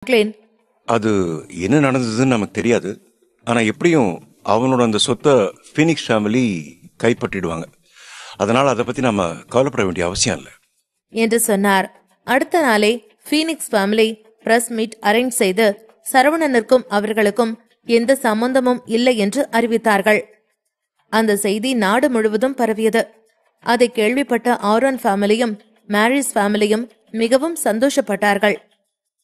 Franklin, அது என்ன நடந்ததுன்னு நமக்கு தெரியாது. ஆனா எப்படியும் அவனோட அந்த சொத்தை ஃபீனிக்ஸ் ஃபேமிலி கைப்பற்றிடுவாங்க. அதனால அதை பத்தி நாம கவலைப்பட வேண்டிய அவசியம் இல்லை என்று சொன்னார். அடுத்த நாளே Phoenix family press meet arrange செய்து சரவணனுக்கும் அவர்களுக்கும் எந்த சம்பந்தமும் இல்லை என்று அறிவித்தார்கள். அந்த செய்தி நாடு முழுவதும் பரவியது. அதை கேள்விப்பட்ட ஆரோன் ஃபேமிலியும் மேரிஸ் ஃபேமிலியும் மிகவும் சந்தோஷப்பட்டார்கள்.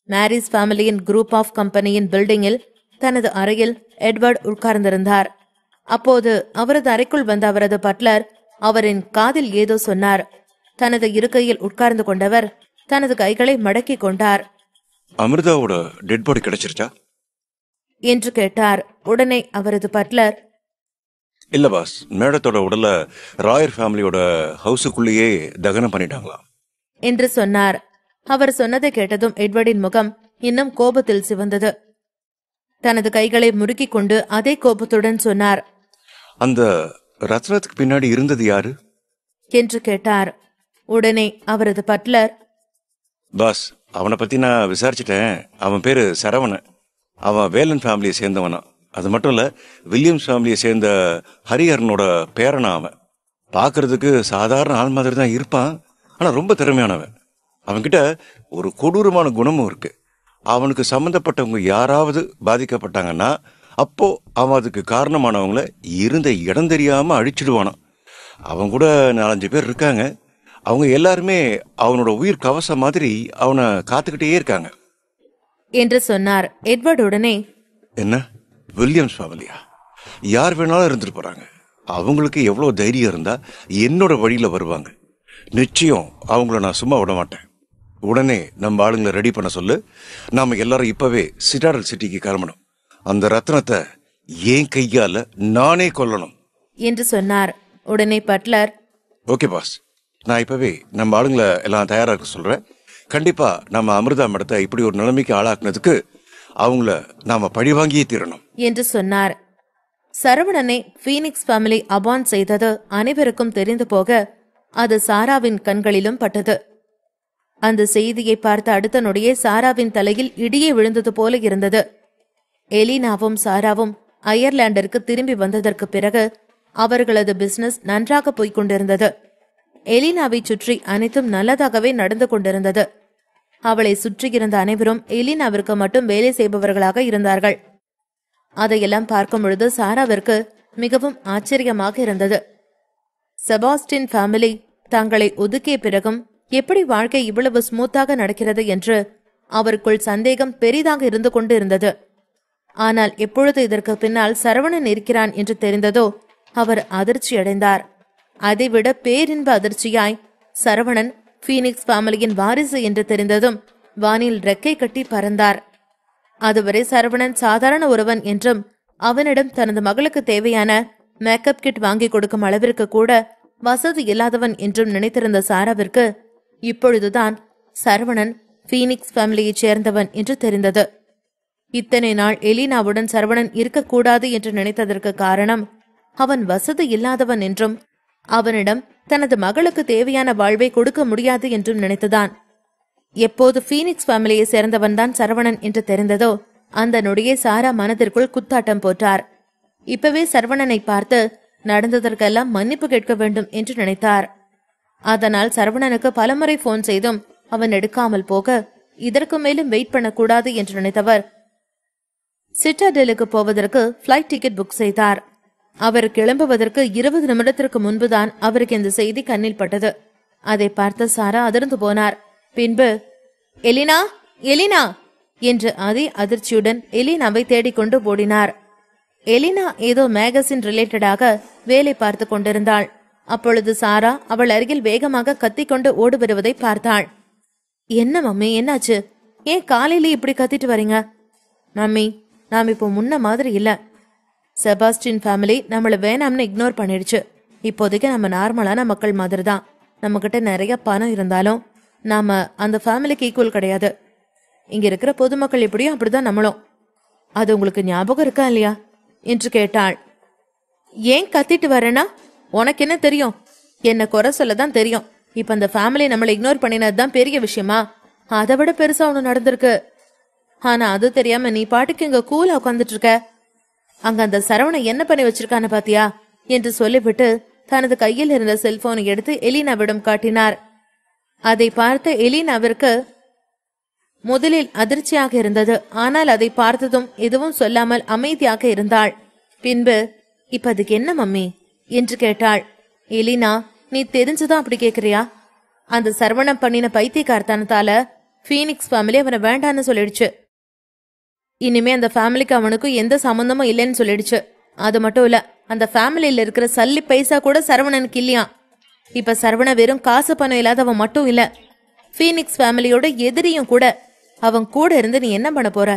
மேரிஸ் ஃபேமிலியின் குரூப் ஆஃப் கம்பெனியின் பில்டிங்கில் தனது அறையில் எட்வர்ட் உட்கார்ந்திருந்தார். அப்போது அவரது அறைக்குள் வந்த அவரது பட்லர் அவரின் காதில் ஏதோ சொன்னார். தனது இருக்கையில் உட்கார்ந்து கொண்டவர் தனது கைகளை மடக்கிக் கொண்டார். அமிர்தாவோட டெட் பாடி கிடைச்சிருச்சா என்று கேட்டார். உடனே அவரது பட்லர், இல்ல பாஸ், மேடத்தோட உடலை ராயர் ஃபேமிலியோட ஹவுஸுக்குள்ளேயே தகனம் பண்ணிட்டாங்களாம் என்று சொன்னார். அவர் சொன்னதை கேட்டதும் எட்வர்டின் முகம் இன்னும் கோபத்தில் சிவந்தது. தனது கைகளை முறுக்கிக் கொண்டு அதே கோபத்துடன் சொன்னார், அந்த ரத்னத்துக்கு பின்னாடி இருந்தது யாரு என்று கேட்டார். உடனே அவரது பட்லர், பாஸ், அவனை பத்தி நான் விசாரிச்சிட்டேன். அவன் பேரு சரவணன். அவன் வேலன் ஃபேமிலியை சேர்ந்தவனா. அது மட்டும் இல்ல, வில்லியம்ஸ் ஃபேமிலியை சேர்ந்த ஹரிஹரனோட பேரனா. அவன் பாக்குறதுக்கு சாதாரண ஆள் மாதிரி தான் இருப்பான். ஆனா ரொம்ப திறமையானவன். அவன்கிட்ட ஒரு கொடூரமான குணமும் இருக்கு. அவனுக்கு சம்பந்தப்பட்டவங்க யாராவது பாதிக்கப்பட்டாங்கன்னா அப்போ அவன் அதுக்கு காரணமானவங்கள இருந்த இடம் தெரியாம அழிச்சிடுவானான். அவன் கூட 4-5 பேர் இருக்காங்க. அவங்க எல்லாருமே அவனோட உயிர் கவசம் மாதிரி அவனை காத்துக்கிட்டே இருக்காங்க என்று சொன்னார். எட்வர்ட் உடனே, என்ன, வில்லியம்ஸ் ஃபேமிலியா? யார் வேணாலும் இருந்துட்டு போறாங்க. அவங்களுக்கு எவ்வளவு தைரியம் இருந்தா என்னோட வழியில வருவாங்க. நிச்சயம் அவங்கள நான் சும்மா விட மாட்டேன். உடனே நம்ம ஆளுங்களை ரெடி பண்ண சொல்லு. நாம எல்லாரும் இப்பவே சிட்டாடல் சிட்டிக்கு கிளம்பணும். அந்த ரத்னத்தை ஏன் கையால நானே கொல்லணும் என்று சொன்னார். உடனே பட்லர், ஓகே பாஸ், நான் இப்பவே நம்ம ஆளுங்களை எல்லாம் தயாரா இருக்க சொல்றேன். கண்டிப்பா நம்ம அமிர்தா மேடத்தை இப்படி ஒரு நிலைமைக்கு ஆளாக்குனதுக்கு அவங்கள நாம பழி வாங்கியே தீரணும் என்று சொன்னார். சரவணனை ஃபீனிக்ஸ் ஃபேமிலி அபான் செய்தது அனைவருக்கும் தெரிந்து போக அது சாராவின் கண்களிலும் பட்டது. அந்த செய்தியை பார்த்த அடுத்த நொடியே சாராவின் தலையில் இடியே விழுந்தது போல இருந்தது. எலினாவும் சாராவும் அயர்லாண்டிற்கு திரும்பி வந்ததற்கு பிறகு அவர்களது பிசினஸ் நன்றாக போய்க் கொண்டிருந்தது. எலினாவை சுற்றி அனைத்தும் நல்லதாகவே நடந்து கொண்டிருந்தது. அவளை சுற்றியிருந்த அனைவரும் எலினாவிற்கு மட்டும் வேலை செய்பவர்களாக இருந்தார்கள். அதையெல்லாம் பார்க்கும் பொழுது சாராவிற்கு மிகவும் ஆச்சரியமாக இருந்தது. செபாஸ்டின் ஃபேமிலி தங்களை ஒதுக்கிய பிறகும் எப்படி வாழ்க்கை இவ்வளவு ஸ்மூத்தாக நடக்கிறது என்று அவருக்குள் சந்தேகம் பெரிதாக இருந்து கொண்டு இருந்தது. ஆனால் எப்பொழுது இதற்கு பின்னால் சரவணன் இருக்கிறான் என்று தெரிந்ததோ அவர் அதிர்ச்சி அடைந்தார். அதைவிட பேரின்ப அதிர்ச்சியாய் சரவணன் ஃபீனிக்ஸ் ஃபேமிலியின் வாரிசு என்று தெரிந்ததும் வானில் ரெக்கை கட்டி பறந்தார். அதுவரை சரவணன் சாதாரண ஒருவன் என்றும் அவனிடம் தனது மகளுக்கு தேவையான மேக்கப் கிட் வாங்கி கொடுக்கும் அளவிற்கு கூட வசதி இல்லாதவன் என்றும் நினைத்திருந்த சாராவிற்கு இப்பொழுதுதான் சரவணன் ஃபீனிக்ஸ் ஃபேமிலியைச் சேர்ந்தவன் என்று தெரிந்தது. இத்தனை நாள் எலினாவுடன் சரவணன் இருக்கக்கூடாது என்று நினைத்ததற்கு காரணம் அவன் வசதி இல்லாதவன் என்றும் அவனிடம் தனது மகளுக்கு தேவையான வாழ்வை கொடுக்க முடியாது என்றும் நினைத்துதான். எப்போது ஃபீனிக்ஸ் ஃபேமிலியை சேர்ந்தவன்தான் சரவணன் என்று தெரிந்ததோ அந்த நொடியே சாரா மனதிற்குள் குத்தாட்டம் போட்டார். இப்பவே சரவணனை பார்த்து நடந்ததற்கெல்லாம் மன்னிப்பு கேட்க வேண்டும் என்று நினைத்தார். அதனால் சரவணனுக்கு பலமுறை போன் செய்தும் அவன் எடுக்காமல் போக இதற்கு மேலும் வெயிட் பண்ணக்கூடாது என்று நினைத்தவர் சிட்டாடலுக்கு போவதற்கு பிளைட் டிக்கெட் புக் செய்தார். அவர் கிளம்புவதற்கு 20 நிமிடத்திற்கு முன்புதான் அவருக்கு இந்த செய்தி கண்ணில் பட்டது. அதை பார்த்த சாரா அதிர்ந்து போனார். பின்பு, எலினா, எலினா என்று அதே அதிர்ச்சியுடன் எலினாவை தேடிக்கொண்டு ஓடினார். எலினா ஏதோ மேகசின் ரிலேட்டடாக வேலை பார்த்து கொண்டிருந்தாள். அப்பொழுது சாரா அவள் அருகில் வேகமாக கத்திக்கொண்டு ஓடி வருவதை பார்த்தாள். என்ன மம்மி, என்னாச்சு? ஏன் காலையில இப்படி கத்திட்டு வரீங்க? மம்மி, நாம் இப்போ முன்ன மாதிரி இல்ல. செபாஸ்டின் ஃபேமிலி நம்மளை வேணாம்னு இக்னோர் பண்ணிடுச்சு. இப்போதைக்கு நம்ம நார்மலான மக்கள் மாதிரி தான். நம்ம கிட்ட நிறைய பணம் இருந்தாலும் நாம அந்த ஃபேமிலிக்கு ஈக்குவல் கிடையாது. இங்க இருக்கிற பொதுமக்கள் எப்படியும் அப்படிதான் நம்மளும். அது உங்களுக்கு ஞாபகம் இருக்கா இல்லையா என்று கேட்டாள். ஏன் கத்திட்டு வரேனா? உனக்கு என்ன தெரியும்? என்ன குறை சொல்லதான் தெரியும். இப்ப அந்த ஃபேமிலி நம்மளை இக்னோர் பண்ணினதுதான் பெரிய விஷயமா? அதை விட பெருசா ஒண்ணு நடந்திருக்கு. ஆனா அது தெரியாம நீ பாட்டுக்கு இங்க கூலா உட்காந்துட்டு இருக்க. அங்க அந்த சரவணன் என்ன பண்ணி வச்சிருக்கான்னு பாத்தியா என்று சொல்லிவிட்டு தனது கையில் இருந்த செல்போனை எடுத்து எலினாவிடம் காட்டினார். அதை பார்த்த எலினாவிற்கு முதலில் அதிர்ச்சியாக இருந்தது. ஆனால் அதை பார்த்ததும் எதுவும் சொல்லாமல் அமைதியாக இருந்தாள். பின்பு இப்ப அதுக்கு என்ன மம்மி என்று கேட்டாள். எலினா, நீ தெரிஞ்சுதான் அப்படி கேக்குறியா? அந்த சரவணன் பண்ணின பைத்தியக்காரத்தனத்தால பீனிக்ஸ் ஃபேமிலி அவனை வேண்டான்னு சொல்லிடுச்சு. இனிமே அந்த ஃபேமிலிக்கு அவனுக்கும் எந்த சம்பந்தமும் இல்லைன்னு சொல்லிடுச்சு. அது மட்டும் இல்ல, அந்த ஃபேமிலியில இருக்கிற சல்லி பைசா கூட சரவணனுக்கு இல்லையா. இப்ப சரவண வெறும் காசு பணம் இல்லாதவன் மட்டும் இல்ல, பீனிக்ஸ் ஃபேமிலியோட எதிரியும் கூட. அவன் கூட இருந்து நீ என்ன பண்ண போற?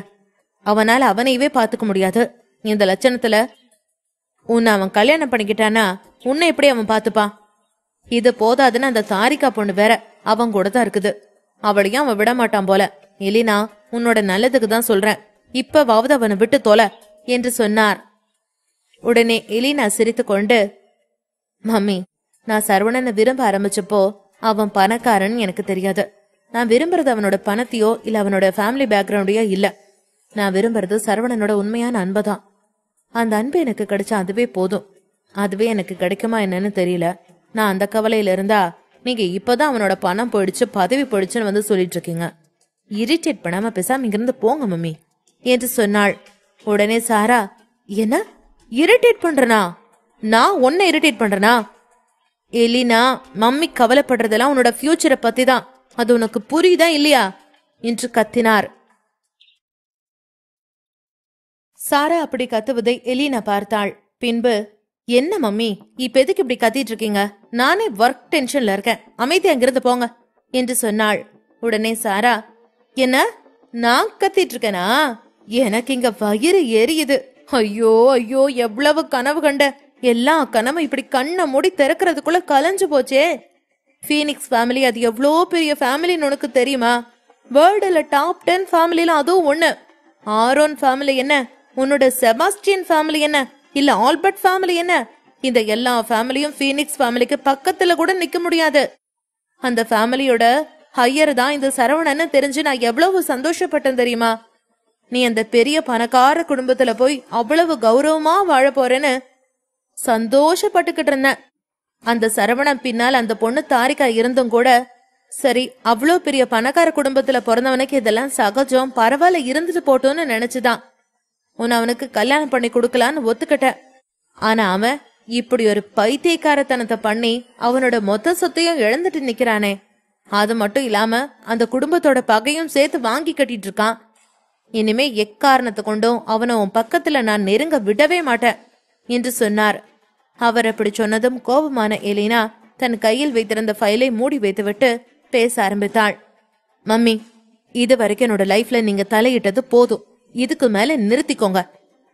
அவனால அவனையவே பாத்துக்க முடியாது. இந்த லட்சணத்துல உன்னை அவன் கல்யாணம் பண்ணிக்கிட்டானா உன்னை எப்படி அவன் பாத்துப்பான்? இது போதாதுன்னு அந்த தாரிகா பொண்ணு வேற அவன் கூட தான் இருக்குது. அவளையும் அவன் விட மாட்டான் போல. எலினா, உன்னோட நல்லதுக்கு தான் சொல்றேன், இப்பவாவது அவனை விட்டு தொலை என்று சொன்னார். உடனே எலினா சிரித்து கொண்டு, மம்மி, நான் சரவணனை விரும்ப ஆரம்பிச்சப்போ அவன் பணக்காரன் எனக்கு தெரியாது. நான் விரும்புறது அவனோட பணத்தையோ இல்ல அவனோட ஃபேமிலி பேக்ரவுண்டையோ இல்ல. நான் விரும்புறது சரவணனோட உண்மையான அன்புதான். அந்த அன்பு எனக்கு கிடைச்சா அதுவே போதும். அதுவே எனக்கு கிடைக்குமா என்னன்னு தெரியல. நான் அந்த கவலையில இருந்தா நீங்க இப்பதான் அவனோட பணம் போயிடுச்சு, பதவி போயிடுச்சுன்னு வந்து சொல்லிட்டு இருக்கீங்க. இரிட்டேட் பண்ணாம பேசாம இங்கிருந்து போங்க மம்மி என்று சொன்னாள். உடனே சாரா, என்ன இரிட்டேட் பண்றனா? நான் உன்னை இரிட்டேட் பண்றனா? எலினா, மம்மி கவலைப்படுறதெல்லாம் உன்னோட ஃபியூச்சரை பத்தி தான். அது உனக்கு புரியுதா இல்லையா என்று கத்தினார். சாரா அப்படி கத்துவதை எலினா பார்த்தாள். பின்பு, என்ன மம்மி இப்ப எதுக்கு இப்படி கத்திட்டு இருக்கீங்க? நானே ஒர்க் டென்ஷன்ல இருக்கேன், அமைதியா அங்கிருந்து போங்க என்று சொன்னாள். உடனே சாரா, என்ன நான் கத்திட்டு இருக்கேனா? எனக்கு இங்க வயிறு எரியுது. ஐயோ ஐயோ, எவ்வளவு கனவு கண்ட. எல்லா கனவும் இப்படி கண்ணை மூடி திறக்கிறதுக்குள்ள கலைஞ்சு போச்சே. பீனிக்ஸ் ஃபேமிலி அது எவ்வளோ பெரிய ஃபேமிலின்னு உனக்கு தெரியுமா? வேர்ல்டுல டாப் 10 ஃபேமிலில அதுவும் ஒண்ணு. ஆரோன் ஃபேமிலி என்ன, உன்னோட செபாஸ்டியன் ஃபேமிலி என்ன, இல்ல ஆல்பர்ட் ஃபேமிலி என்ன, இந்த எல்லா ஃபேமிலியும் பீனிக்ஸ் ஃபேமிலிக்கு பக்கத்துல கூட நிக்க முடியாது. அந்த ஃபேமிலியோட ஹையர் தான் இந்த சரவணன்னு தெரிஞ்சு நான் எவ்வளவு சந்தோஷப்பட்டேன் தெரியுமா? நீ அந்த பெரிய பணக்கார குடும்பத்துல போய் அவ்வளவு கௌரவமா வாழ போறேன்னு சந்தோஷப்பட்டுக்கிட்டு இருந்தேன். அந்த சரவணன் பின்னால் அந்த பொண்ணு தாரிகா இருந்தும் கூட, சரி அவ்வளோ பெரிய பணக்கார குடும்பத்துல பிறந்தவனுக்கு இதெல்லாம் சகஜம், பரவாயில்ல இருந்துட்டு போட்டோன்னு நினைச்சுதான் உன்னை அவனுக்கு கல்யாணம் பண்ணி கொடுக்கலான்னு ஒத்துக்கிட்ட. ஆனா அவன் இப்படி ஒரு பைத்தியக்காரத்தனத்தை பண்ணி அவனோட மொத்த சொத்தையும் இழந்துட்டு நிக்கிறானே. அது மட்டும் இல்லாம அந்த குடும்பத்தோட பகையும் சேர்த்து வாங்கி கட்டிட்டு இருக்கான். இனிமே எக்காரணத்தை கொண்டும் அவனை உன் பக்கத்துல நான் நெருங்க விடவே மாட்டேன் என்று சொன்னார். அவர் அப்படி சொன்னதும் கோபமான எலினா தன் கையில் வைத்திருந்த ஃபைலை மூடி வைத்துவிட்டு பேச ஆரம்பித்தாள். மம்மி, இது வரைக்கும் என்னோட லைஃப்ல நீங்க தலையிட்டது போதும். இதுக்கு மேல நிறுத்திக்கோங்க.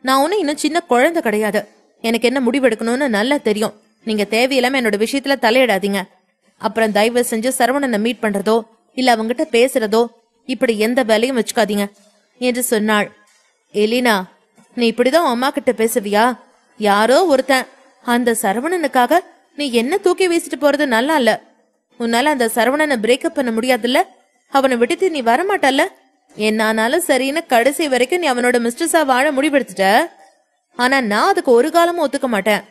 நான் ஒன்னும் இன்னும் சின்ன குழந்தை கிடையாது. எனக்கு என்ன முடிவெடுக்கணும்னு நல்லா தெரியும். நீங்க தேவையில்லாம என்னோட விஷயத்துல தலையிடாதீங்க. அப்புறம் தயவு செஞ்சு சரவணனை மீட் பண்றதோ இல்ல அவங்கிட்ட பேசுறதோ இப்படி எந்த வேலையும் வச்சுக்காதீங்க என்று சொன்னாள். எலினா, நீ இப்படிதான் அம்மா கிட்ட பேசுவியா? யாரோ ஒருத்தன் அந்த சரவணனுக்காக நீ என்ன தூக்கி வீசிட்டு போறது நல்லா இல்ல. உன்னால அந்த சரவணனை பிரேக்கப் பண்ண முடியாதுல்ல? அவனை விட்டுட்டு நீ வரமாட்டல்ல? என்னானாலும் சரின்னு கடைசி வரைக்கும் நீ அவனோட மிஸ்டர்ஸா வாழ முடிவெடுத்துட்ட. ஆனா நான் அதுக்கு ஒரு காலமும் ஒத்துக்க மாட்டேன்.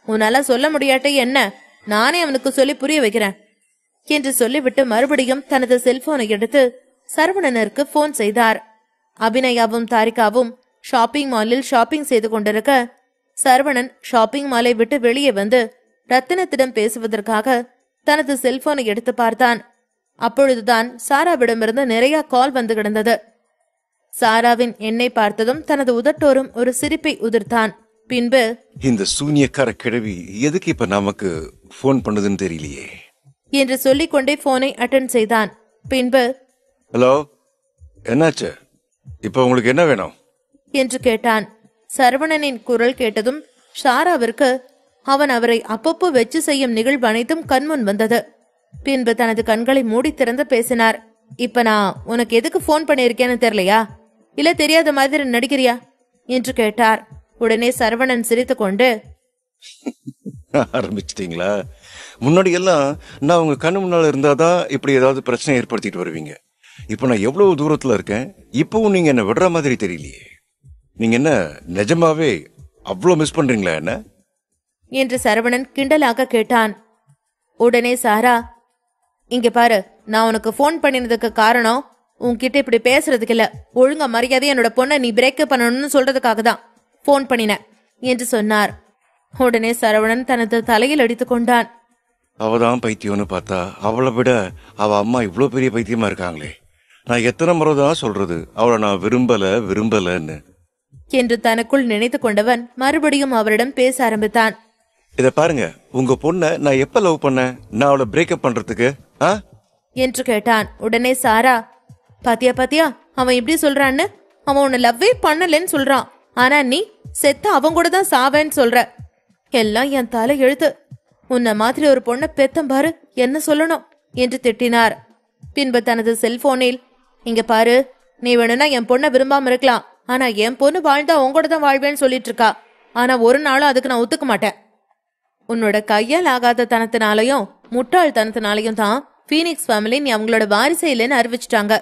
உன்னால சொல்ல முடியாட்டே என்ன, நானே அவனுக்கு சொல்லி புரிய வைக்கிறேன் என்று சொல்லிவிட்டு மறுபடியும் தனது செல்போனை எடுத்து சரவணனிற்கு போன் செய்தார். அபிநயாவும் தாரிகாவும் ஷாப்பிங் மாலில் ஷாப்பிங் செய்து கொண்டிருக்க, சரவணன் ஷாப்பிங் மாலை விட்டு வெளியே வந்து ரத்தினத்திடம் பேசுவதற்காக தனது செல்போனை எடுத்து பார்த்தான். அப்பொழுதுதான் சாராவிடமிருந்து நிறைய கால் வந்து கிடந்தது. சாராவின் எண்ணை பார்த்ததும் தனது உதட்டோரும் ஒரு சிரிப்பை உதிர்த்தான். பின்பு, இந்த சூனியக்கார கிழவி எதுக்கு இப்ப நமக்கு போன் பண்ணுதுன்னு தெரியலையே என்று சொல்லிக்கொண்டே போனை அட்டெண்ட் செய்தான். பின்பு, ஹலோ, என்னாச்சு? இப்ப உங்களுக்கு என்ன வேணும் என்று கேட்டான். சரவணனின் குரல் கேட்டதும் சாராவிற்கு அவன் அவரை அப்பப்போ வெச்சு செய்யும் நிகழ்வு அனைத்தும் கண்முன் வந்தது. பின்பு தனது கண்களை மூடி திறந்து பேசினார். இப்ப நான் உனக்கு எதுக்கு போன் பண்ணியிருக்கேன்னு தெரியலையா, இல்ல தெரியாத மாதிரி நடிக்கிறியா என்று கேட்டார். உடனே சரவணன் சிரித்து கொண்டு, ஆரம்பிச்சிட்டீங்களா? முன்னாடி எல்லாம் நான் உங்க கண்ணு முன்னால இருந்தாதான் இப்படி ஏதாவது பிரச்சனை ஏற்படுத்திட்டு வருவீங்க. இப்ப நான் எவ்வளவு தூரத்துல இருக்கேன், இப்பவும் நீங்க என்ன விடுற மாதிரி தெரியலையே. நீங்க என்ன நிஜமாவே அவ்வளவு மிஸ் பண்றீங்களா என்ன என்று சரவணன் கிண்டலாக கேட்டான். உடனே சாரா, இங்க பாரு, நான் உனக்கு போன் பண்ணினதுக்கு காரணம் உன்கிட்ட இப்படி பேசுறதுக்கு இல்ல, ஒழுங்கா மரியாதை என்னோட பொண்ணை நீ பிரேக்கப் பண்ணணும்னு சொல்றதுக்காக தான் போன் பண்ணின என்று சொன்னார். உடனே சரவணன் தனது தலையில் அடித்துக் கொண்டான். அவதான் பைத்தியம்னு பார்த்தா அவளை விட அவ அம்மா இவ்வளவு பெரிய பைத்தியமா இருக்காங்களே. நான் எத்தனை முறை தான் சொல்றது அவளை நான் விரும்பலன்னு என்று தனக்குள் நினைத்து கொண்டவன் மறுபடியும் அவரிடம் பேச ஆரம்பித்தான். இத பாருங்க, உங்க பொண்ண நான் எப்ப லவ் பண்ணேன் நான் அவளை பிரேக்கப் பண்றதுக்கு என்று கேட்டான். உடனே சாரா, பாத்தியா அவன் இப்படி சொல்றான்னு, அவன் உன்னை லவ்வே பண்ணலன்னு சொல்றான். ஆனா நீ செத்த அவன் கூட தான் சாவேன்னு சொல்ற. எல்லாம் என் தலை எழுத்து. உன்ன மாதிரி ஒரு பொண்ணை பெத்தம் பாரு, என்ன சொல்லணும் என்று திட்டினார். பின்பு தனது செல்போனில், இங்க பாரு, நீ வேணும்னா என் பொண்ணை விரும்பாம இருக்கலாம், ஆனா என் பொண்ணு வாழ்ந்தா உங்கூட தான் வாழ்வேன்னு சொல்லிட்டு இருக்கா. ஆனா ஒரு நாளும் அதுக்கு நான் ஒத்துக்க மாட்டேன். உன்னோட கையால் ஆகாத தனத்தினாலையும் முட்டாள் தனத்தினாலையும் தான் பீனிக்ஸ் ஃபேமிலி நீ அவங்களோட வாரிசே இல்லைன்னு அறிவிச்சிட்டாங்க.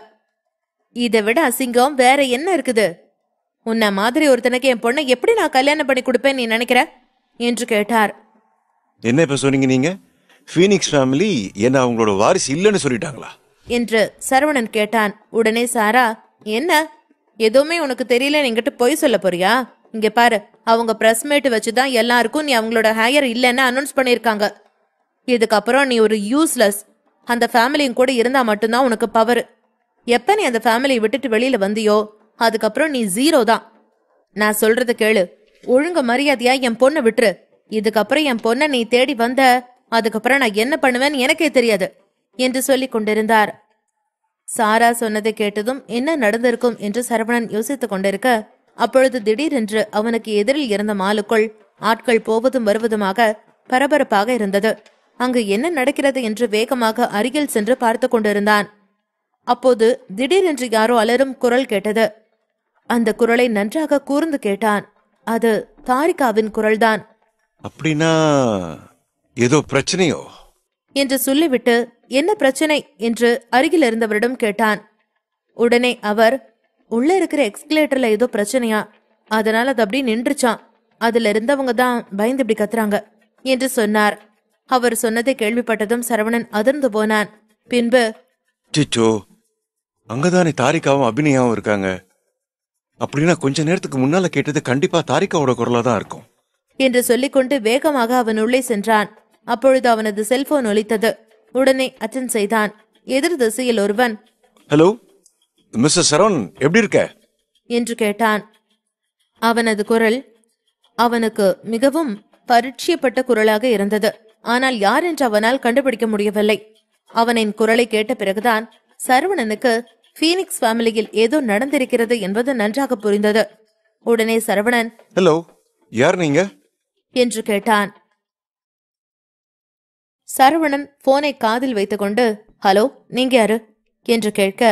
இதை விட அசிங்கம் வேற என்ன இருக்குது? உன்ன மாதிரி ஒருத்தனுக்கு என் பொண்ணை எப்படி நான் கல்யாணம் பண்ணி கொடுப்பேன் நீ நினைக்கிற என்று கேட்டார். என்ன இப்ப சொன்னீங்க நீங்க? பீனிக்ஸ் ஃபேமிலி என்ன அவங்களோட வாரிசு இல்லைன்னு சொல்லிட்டாங்களா என்று சரவணன் கேட்டான். உடனே சாரா, என்ன எதுவுமே உனக்கு தெரியல, என்கிட்ட பொய் சொல்ல போறியா? இங்க பாரு, அவங்க பிரஸ் மீட் வச்சுதான் எல்லாருக்கும் நீ அவங்களோட ஹையர் இல்லைன்னு அனௌன்ஸ் பண்ணிருக்காங்க. இதுக்கப்புறம் நீ ஒரு யூஸ்லெஸ். அந்த ஃபேமிலியும் கூட இருந்தா மட்டும்தான் உனக்கு பவர். எப்ப நீ அந்த ஃபேமிலியை விட்டுட்டு வெளியில வந்தியோ அதுக்கப்புறம் நீ ஜீரோ தான். நான் சொல்றத கேளு, ஒழுங்க மரியாதையா என் பொண்ணை விட்டுரு. இதுக்கப்புறம் என் பொண்ணை நீ தேடி வந்த, அதுக்கப்புறம் நான் என்ன பண்ணுவேன்னு எனக்கே தெரியாது என்று சொல்லிக் கொண்டிருந்தார். சாரா சொன்னதை கேட்டதும் என்ன நடந்திருக்கும் என்று சரவணன் யோசித்துக் கொண்டிருக்க, அப்பொழுது திடீரென்று அவனுக்கு எதிரில் இருந்த மாலுக்குள் ஆட்கள் போவதும் வருவதுமாக பரபரப்பாக இருந்தது. அங்கு என்ன நடக்கிறது என்று வேகமாக அருகில் சென்று பார்த்து கொண்டிருந்தான். அப்போது திடீரென்று யாரோ அலறும் குரல் கேட்டது. அந்த குரலை நன்றாக கூர்ந்து கேட்டான். அது தாரிகாவின் குரல்தான். அப்படின்னா ஏதோ பிரச்சனையோ என்று சொல்லிவிட்டு, என்ன பிரச்சனை என்று அருகில் இருந்தவரிடம் கேட்டான். உடனே அவர், உள்ள இருக்கிற எக்ஸ்கலேட்டர்ல ஏதோ பிரச்சனையா, அதனால அது அப்படி நின்றுச்சான், அதுல இருந்தவங்க தான் பயந்து இப்படி கத்துறாங்க என்று சொன்னார். அவர் சொன்னதை கேள்விப்பட்டதும் சரவணன் அதிர்ந்து போனான். பின்பு, சிச்சோ, அங்கதானே தாரிகாவும் அபிநயாவும் இருக்காங்க. அப்படின்னா கொஞ்ச நேரத்துக்கு முன்னால கேட்டது கண்டிப்பா தாரிகாவோட குரலா தான் இருக்கும் என்று சொல்லிக்கொண்டு வேகமாக அவன் உள்ளே சென்றான். அப்பொழுது அவனது செல்போன் ஒலித்தது. உடனே அட்டென்ட் செய்தான். எதிர் திசையில் ஒருவன், ஹலோ மிஸ்டர் சரவணன், எப்படி இருக்க என்று கேட்டான். அவனது குரல் அவனுக்கு மிகவும் பரிட்சயப்பட்ட குரலாக இருந்தது. ஆனால் யார் என்று அவனால் கண்டுபிடிக்க முடியவில்லை. அவனின் குரலை கேட்ட பிறகுதான் சரவணனுக்கு பீனிக்ஸ் ஃபேமிலியில் ஏதோ நடந்திருக்கிறது என்பது நன்றாக புரிந்தது. உடனே சரவணன், ஹலோ, யார் நீங்க என்று கேட்டான். சரவணன் போனை காதில் வைத்துக்கொண்டு, ஹலோ, நீங்க யாரு என்று கேட்க,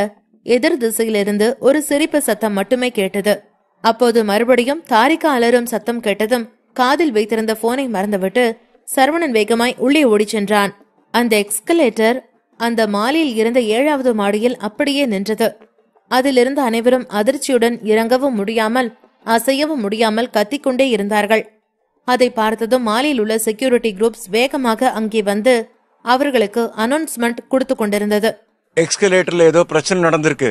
எதிர் திசையிலிருந்து ஒரு சிரிப்பு சத்தம் மட்டுமே கேட்டது. அப்போது மறுபடியும் தாரிகா அலறும் சத்தம் கேட்டதும் காதில் வைத்திருந்த போனை மறந்துவிட்டு சரவணன் வேகமாய் உள்ளே ஓடிச் சென்றான். அந்த எக்ஸ்கலேட்டர் அந்த மாலில் இருந்த 7வது மாடியில் அப்படியே நின்றது. அதிலிருந்து அனைவரும் அதிர்ச்சியுடன் இறங்கவும் முடியாமல் அசையவும் முடியாமல் கத்திக்கொண்டே இருந்தார்கள். அதை பார்த்ததும் மாலில் உள்ள செக்யூரிட்டி குரூப்ஸ் வேகமாக அங்கே வந்து அவர்களுக்கு அனௌன்ஸ்மெண்ட் கொடுத்து கொண்டிருந்தது. எக்ஸ்கலேட்டர்ல ஏதோ பிரச்சனை நடந்திருக்கு,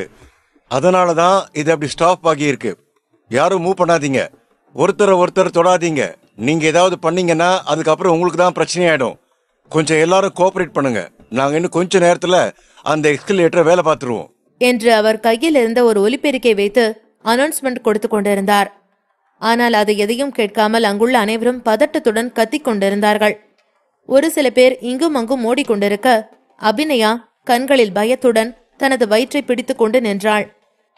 அதனாலதான் இது அப்படி ஸ்டாப் ஆகி இருக்கு. யாரும் மூவ் பண்ணாதீங்க, ஒருத்தர் தொடாதீங்க. நீங்க ஏதாவது பண்ணீங்கன்னா அதுக்கப்புறம் உங்களுக்கு தான் பிரச்சனை ஆயிடும். கொஞ்சம் எல்லாரும் கோஆபரேட் பண்ணுங்க. நாங்க இன்னும் கொஞ்ச நேரத்துல அந்த எக்ஸ்கலேட்டரை வேலை பார்த்துருவோம் என்று அவர் கையில் இருந்த ஒரு ஒலிபெருக்கை வைத்து அனௌன்ஸ்மெண்ட் கொடுத்து கொண்டிருந்தார். ஆனால் அதை எதையும் கேட்காமல் அங்குள்ள அனைவரும் பதட்டத்துடன் கத்திக் கொண்டிருந்தார்கள். ஒரு சில பேர் இங்கும் அங்கும் ஓடிக்கொண்டிருக்க, அபிநயா கண்களில் பயத்துடன் தனது வயிற்றை பிடித்துக் கொண்டு நின்றாள்.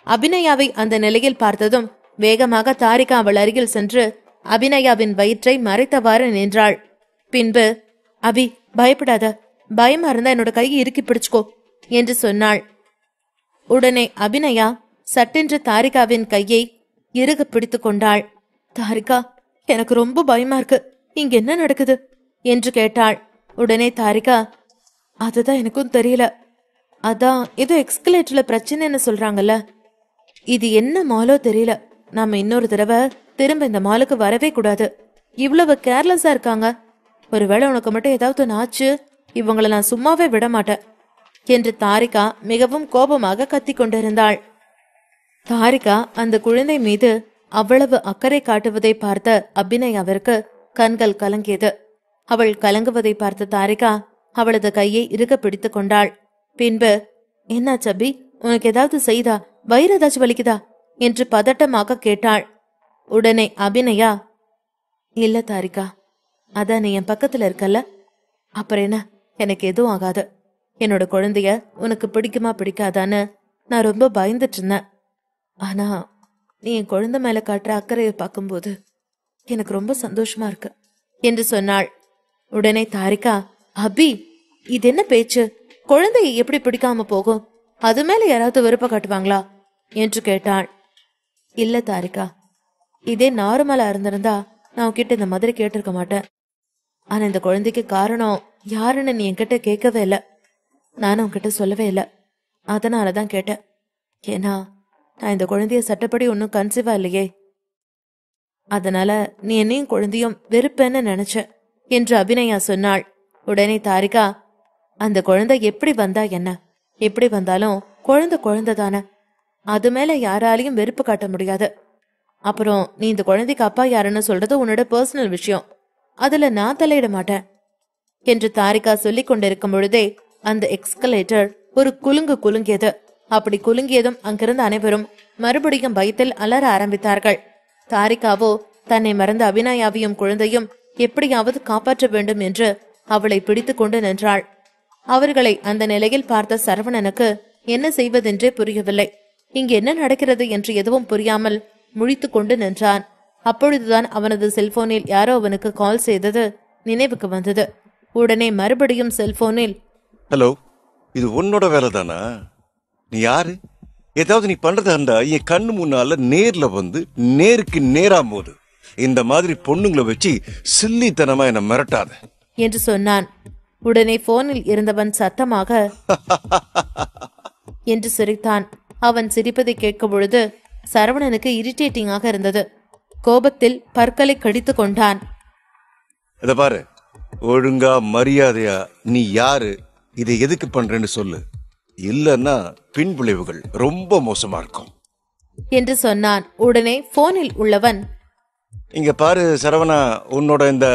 அபிநயாவை அந்த நிலையில் பார்த்ததும் வேகமாக தாரிகா அவள் அருகில் சென்று அபிநயாவின் வயிற்றை மறைத்தவாறு நின்றாள். பின்பு, அபி, பயப்படாத, பயமா இருந்தா என்னோட கையை இறுக்கி பிடிச்சுக்கோ என்று சொன்னாள். உடனே அபிநயா சட்டென்று தாரிகாவின் கையை இறுக பிடித்து கொண்டாள். தாரிகா, எனக்கு ரொம்ப பயமா இருக்கு, இங்க என்ன நடக்குது என்று கேட்டாள். உடனே தாரிகா, அதுதான் எனக்கும் தெரியல, அதான் ஏதோ எக்ஸ்கலேட்டர்ல பிரச்சனைன்னு சொல்றாங்கல்ல. இது என்ன மாலோ தெரியல. நாம இன்னொரு தடவை திரும்ப இந்த மாலுக்கு வரவே கூடாது. இவ்வளவு கேர்லெஸ்ஸா இருக்காங்க. ஒருவேளை உனக்கு மட்டும் ஏதாவது ஆச்சு, இவங்களை நான் சும்மாவே விட மாட்டேன் என்று தாரிகா மிகவும் கோபமாக கத்திக் கொண்டிருந்தாள். தாரிகா அந்த குழந்தை மீது அவ்வளவு அக்கறை காட்டுவதை பார்த்த அபிநயாவிற்கு கண்கள் கலங்கியது. அவள் கலங்குவதை பார்த்த தாரிகா அவளது கையை இறுக பிடித்து கொண்டாள். பின்பு, என்ன சபி, உனக்கு ஏதாவது செய்தா, வயிறு ஏதாச்சும் வலிக்குதா என்று பதட்டமாக கேட்டாள். உடனே அபிநயா, இல்ல தாரிகா, அதான் நீ என் பக்கத்துல இருக்கல்ல, அப்புறம் என்ன, எனக்கு எதுவும் ஆகாது. என்னோட குழந்தைய உனக்கு பிடிக்குமா பிடிக்காதான்னு நான் ரொம்ப பயந்துட்டு இருந்தேன். ஆனா நீ என் குழந்தை மேல காட்டுற அக்கறையை பார்க்கும்போது எனக்கு ரொம்ப சந்தோஷமா இருக்கு என்று சொன்னாள். உடனே தாரிகா, அபி, இது என்ன பேச்சு? குழந்தையை எப்படி பிடிக்காம போகும்? அது மேல யாராவது விருப்பம் காட்டுவாங்களா என்று கேட்டாள். இல்ல தாரிகா, இதே நார்மலா இருந்திருந்தா நான் உன்கிட்ட இந்த மாதிரி கேட்டிருக்க மாட்டேன். ஆனா இந்த குழந்தைக்கு காரணம் யாருன்னு நீ என்கிட்ட கேட்கவே இல்லை. நானும் உன்கிட்ட சொல்லவே இல்லை. அதனாலதான் கேட்டேன். ஏன்னா நான் இந்த குழந்தைய சட்டப்படி ஒன்னும் கன்சீவா இல்லையே. அதனால நீ என்னையும் குழந்தையும் வெறுப்பேன்னு நினைச்ச என்று அபிநயா சொன்னாள். உடனே தாரிகா, அந்த குழந்தை எப்படி வந்தா என்ன, எப்படி வந்தாலும் குழந்தை குழந்தை தானே, அது மேல யாராலையும் வெறுப்பு காட்ட முடியாது. அப்புறம் நீ இந்த குழந்தைக்கு அப்பா யாருன்னு சொல்றது உன்னோட பர்சனல் விஷயம், அதுல நான் தலையிட மாட்டேன் என்று தாரிகா சொல்லிக் கொண்டிருக்கும் பொழுதே அந்த எக்ஸ்கலேட்டர் ஒரு குலுங்கு குலுங்கியது. அப்படி குலுங்கியதும் அங்கிருந்த அனைவரும் மறுபடியும் பயத்தில் அலற ஆரம்பித்தார்கள். தாரிகாவோ தன்னை மறந்த அபிநயாவையும் குழந்தையும் எப்படியாவது காப்பாற்ற வேண்டும் என்று அவளை பிடித்து கொண்டு நின்றாள். அவர்களை அந்த நிலையில் பார்த்த சரவணனுக்கு என்ன செய்வதென்றே புரியவில்லை. இங்கு என்ன நடக்கிறது என்று எதுவும் புரியாமல் முழித்து கொண்டு நின்றான். அப்பொழுதுதான் அவனது செல்போனில் யாரோ அவனுக்கு கால் செய்தது நினைவுக்கு வந்தது. உடனே மறுபடியும் செல்போனில், ஹலோ, இது உன்னோட வேலை தானா? நீ யாரு? ஏதாவது நீ பண்றதா இருந்தா என் கண்ணு முன்னால நேர்ல வந்து நேருக்கு நேராம் போது இந்த மாதிரி பொண்ணுங்களை வச்சு சில்லித்தனமா என்ன மிரட்டாத என்று சொன்னான். உடனே போனில் இருந்தவன் சத்தமாக என்று சிரித்தான். அவன் சிரிப்பதை கேட்கும் பொழுது சரவணனுக்கு இரிட்டேட்டிங்காக இருந்தது. கோபத்தில் பற்களை கடித்து கொண்டான். இத பாரு, ஒழுங்கா மரியாதையா நீ யாரு, இதை எதுக்கு பண்றேன்னு சொல்லு, இல்லன்னா பின்விளைவுகள் ரொம்ப மோசமா இருக்கும் என்று சொன்னான். உடனே போனில் உள்ளவன், இங்க பாரு சரவணா, உன்னோட இந்த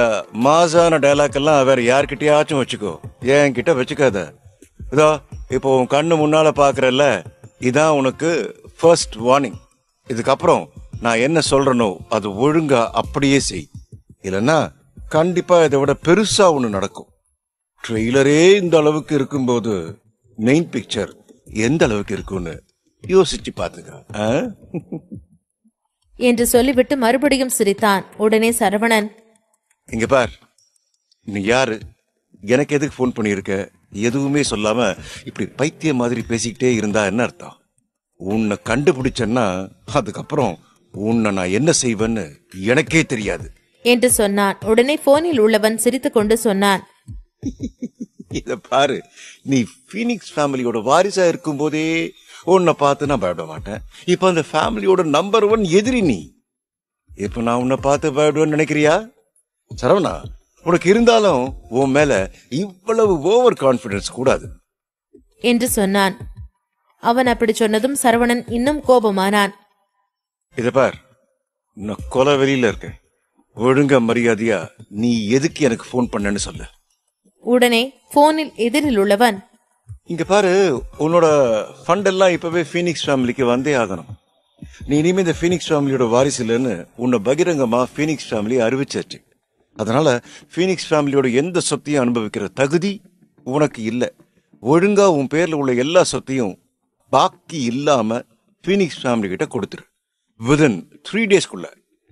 மாசான டயலாக் எல்லாம் வேற யார்கிட்டயாச்சும் வச்சுக்கோ, என் கிட்ட வச்சுக்காத. இதோ இப்போ உன் கண்ணு முன்னால பாக்குறல்ல, இதான் உனக்கு ஃபர்ஸ்ட் வார்னிங். இதுக்கப்புறம் நான் என்ன சொல்றனோ அது ஒழுங்கா அப்படியே செய், இல்லன்னா கண்டிப்பா இதை விட பெருசா ஒண்ணு நடக்கும். ட்ரெய்லரே இந்த அளவுக்கு இருக்கும்போது மெயின் பிக்சர் எந்த அளவுக்கு இருக்குன்னு யோசிச்சு பாத்துக்க என்று சொல்லிவிட்டு மறுபடியும் சிரித்தான். உடனே சரவணன், இங்க பார், நீ யாரு, எனக்கு எதுக்கு போன் பண்ணியிருக்க, எதுவுமே சொல்லாம இப்படி பைத்திய மாதிரி பேசிக்கிட்டே இருந்தா என்ன அர்த்தம்? உன்னை கண்டுபிடிச்சேன்னா அதுக்கப்புறம் உன்னை நான் என்ன செய்வேன்னு எனக்கே தெரியாது என்று சொன்னான். உடனே போனில் உள்ளவன் சிரித்து கொண்டு சொன்னான், இத பாரு, நீ பீனிக்ஸ் ஃபேமிலியோட வாரிசா இருக்கும் போதே உன்னை பார்த்து நான் பயப்பட மாட்டேன். இப்ப அந்த ஃபேமிலியோட நம்பர் 1 எதிரி நீ. இப்ப நான் உன்னை பார்த்து பயப்படுவேன்னு நினைக்கிறியா? சரவணா, உனக்கு இருந்தாலும் உன் மேல இவ்வளவு ஓவர் கான்பிடன்ஸ் கூடாது என்று சொன்னான். அவன் அப்படி சொன்னதும் சரவணன் இன்னும் கோபமானான். இத பார், நான் கொலை வெளியில இருக்கேன். ஒழுங்க மரியாதையா நீ எதுக்கு எனக்கு போன் பண்ணன்னு சொல்லு. உடனே போனில் எதிரில் உள்ளவன், இங்க பாரு, உன்னோட ஃபண்ட் எல்லாம் இப்பவே பீனிக்ஸ் ஃபேமிலிக்கு வந்தே ஆகணும். நீ இனிமே இந்த பீனிக்ஸ் ஃபேமிலியோட வாரிசு இல்லைன்னு உன்னை பகிரங்கமா பீனிக்ஸ் ஃபேமிலி அறிவிச்சாச்சு. அதனால பீனிக்ஸ் ஃபேமிலியோட எந்த சொத்தையும் அனுபவிக்கிற தகுதி உனக்கு இல்ல. ஒழுங்கா உன் பேர்ல உள்ள எல்லா சொத்தையும் பாக்கி இல்லாம பீனிக்ஸ் ஃபேமிலி கிட்ட கொடுத்துரு. விதின் 3 டேஸ்க்குள்ள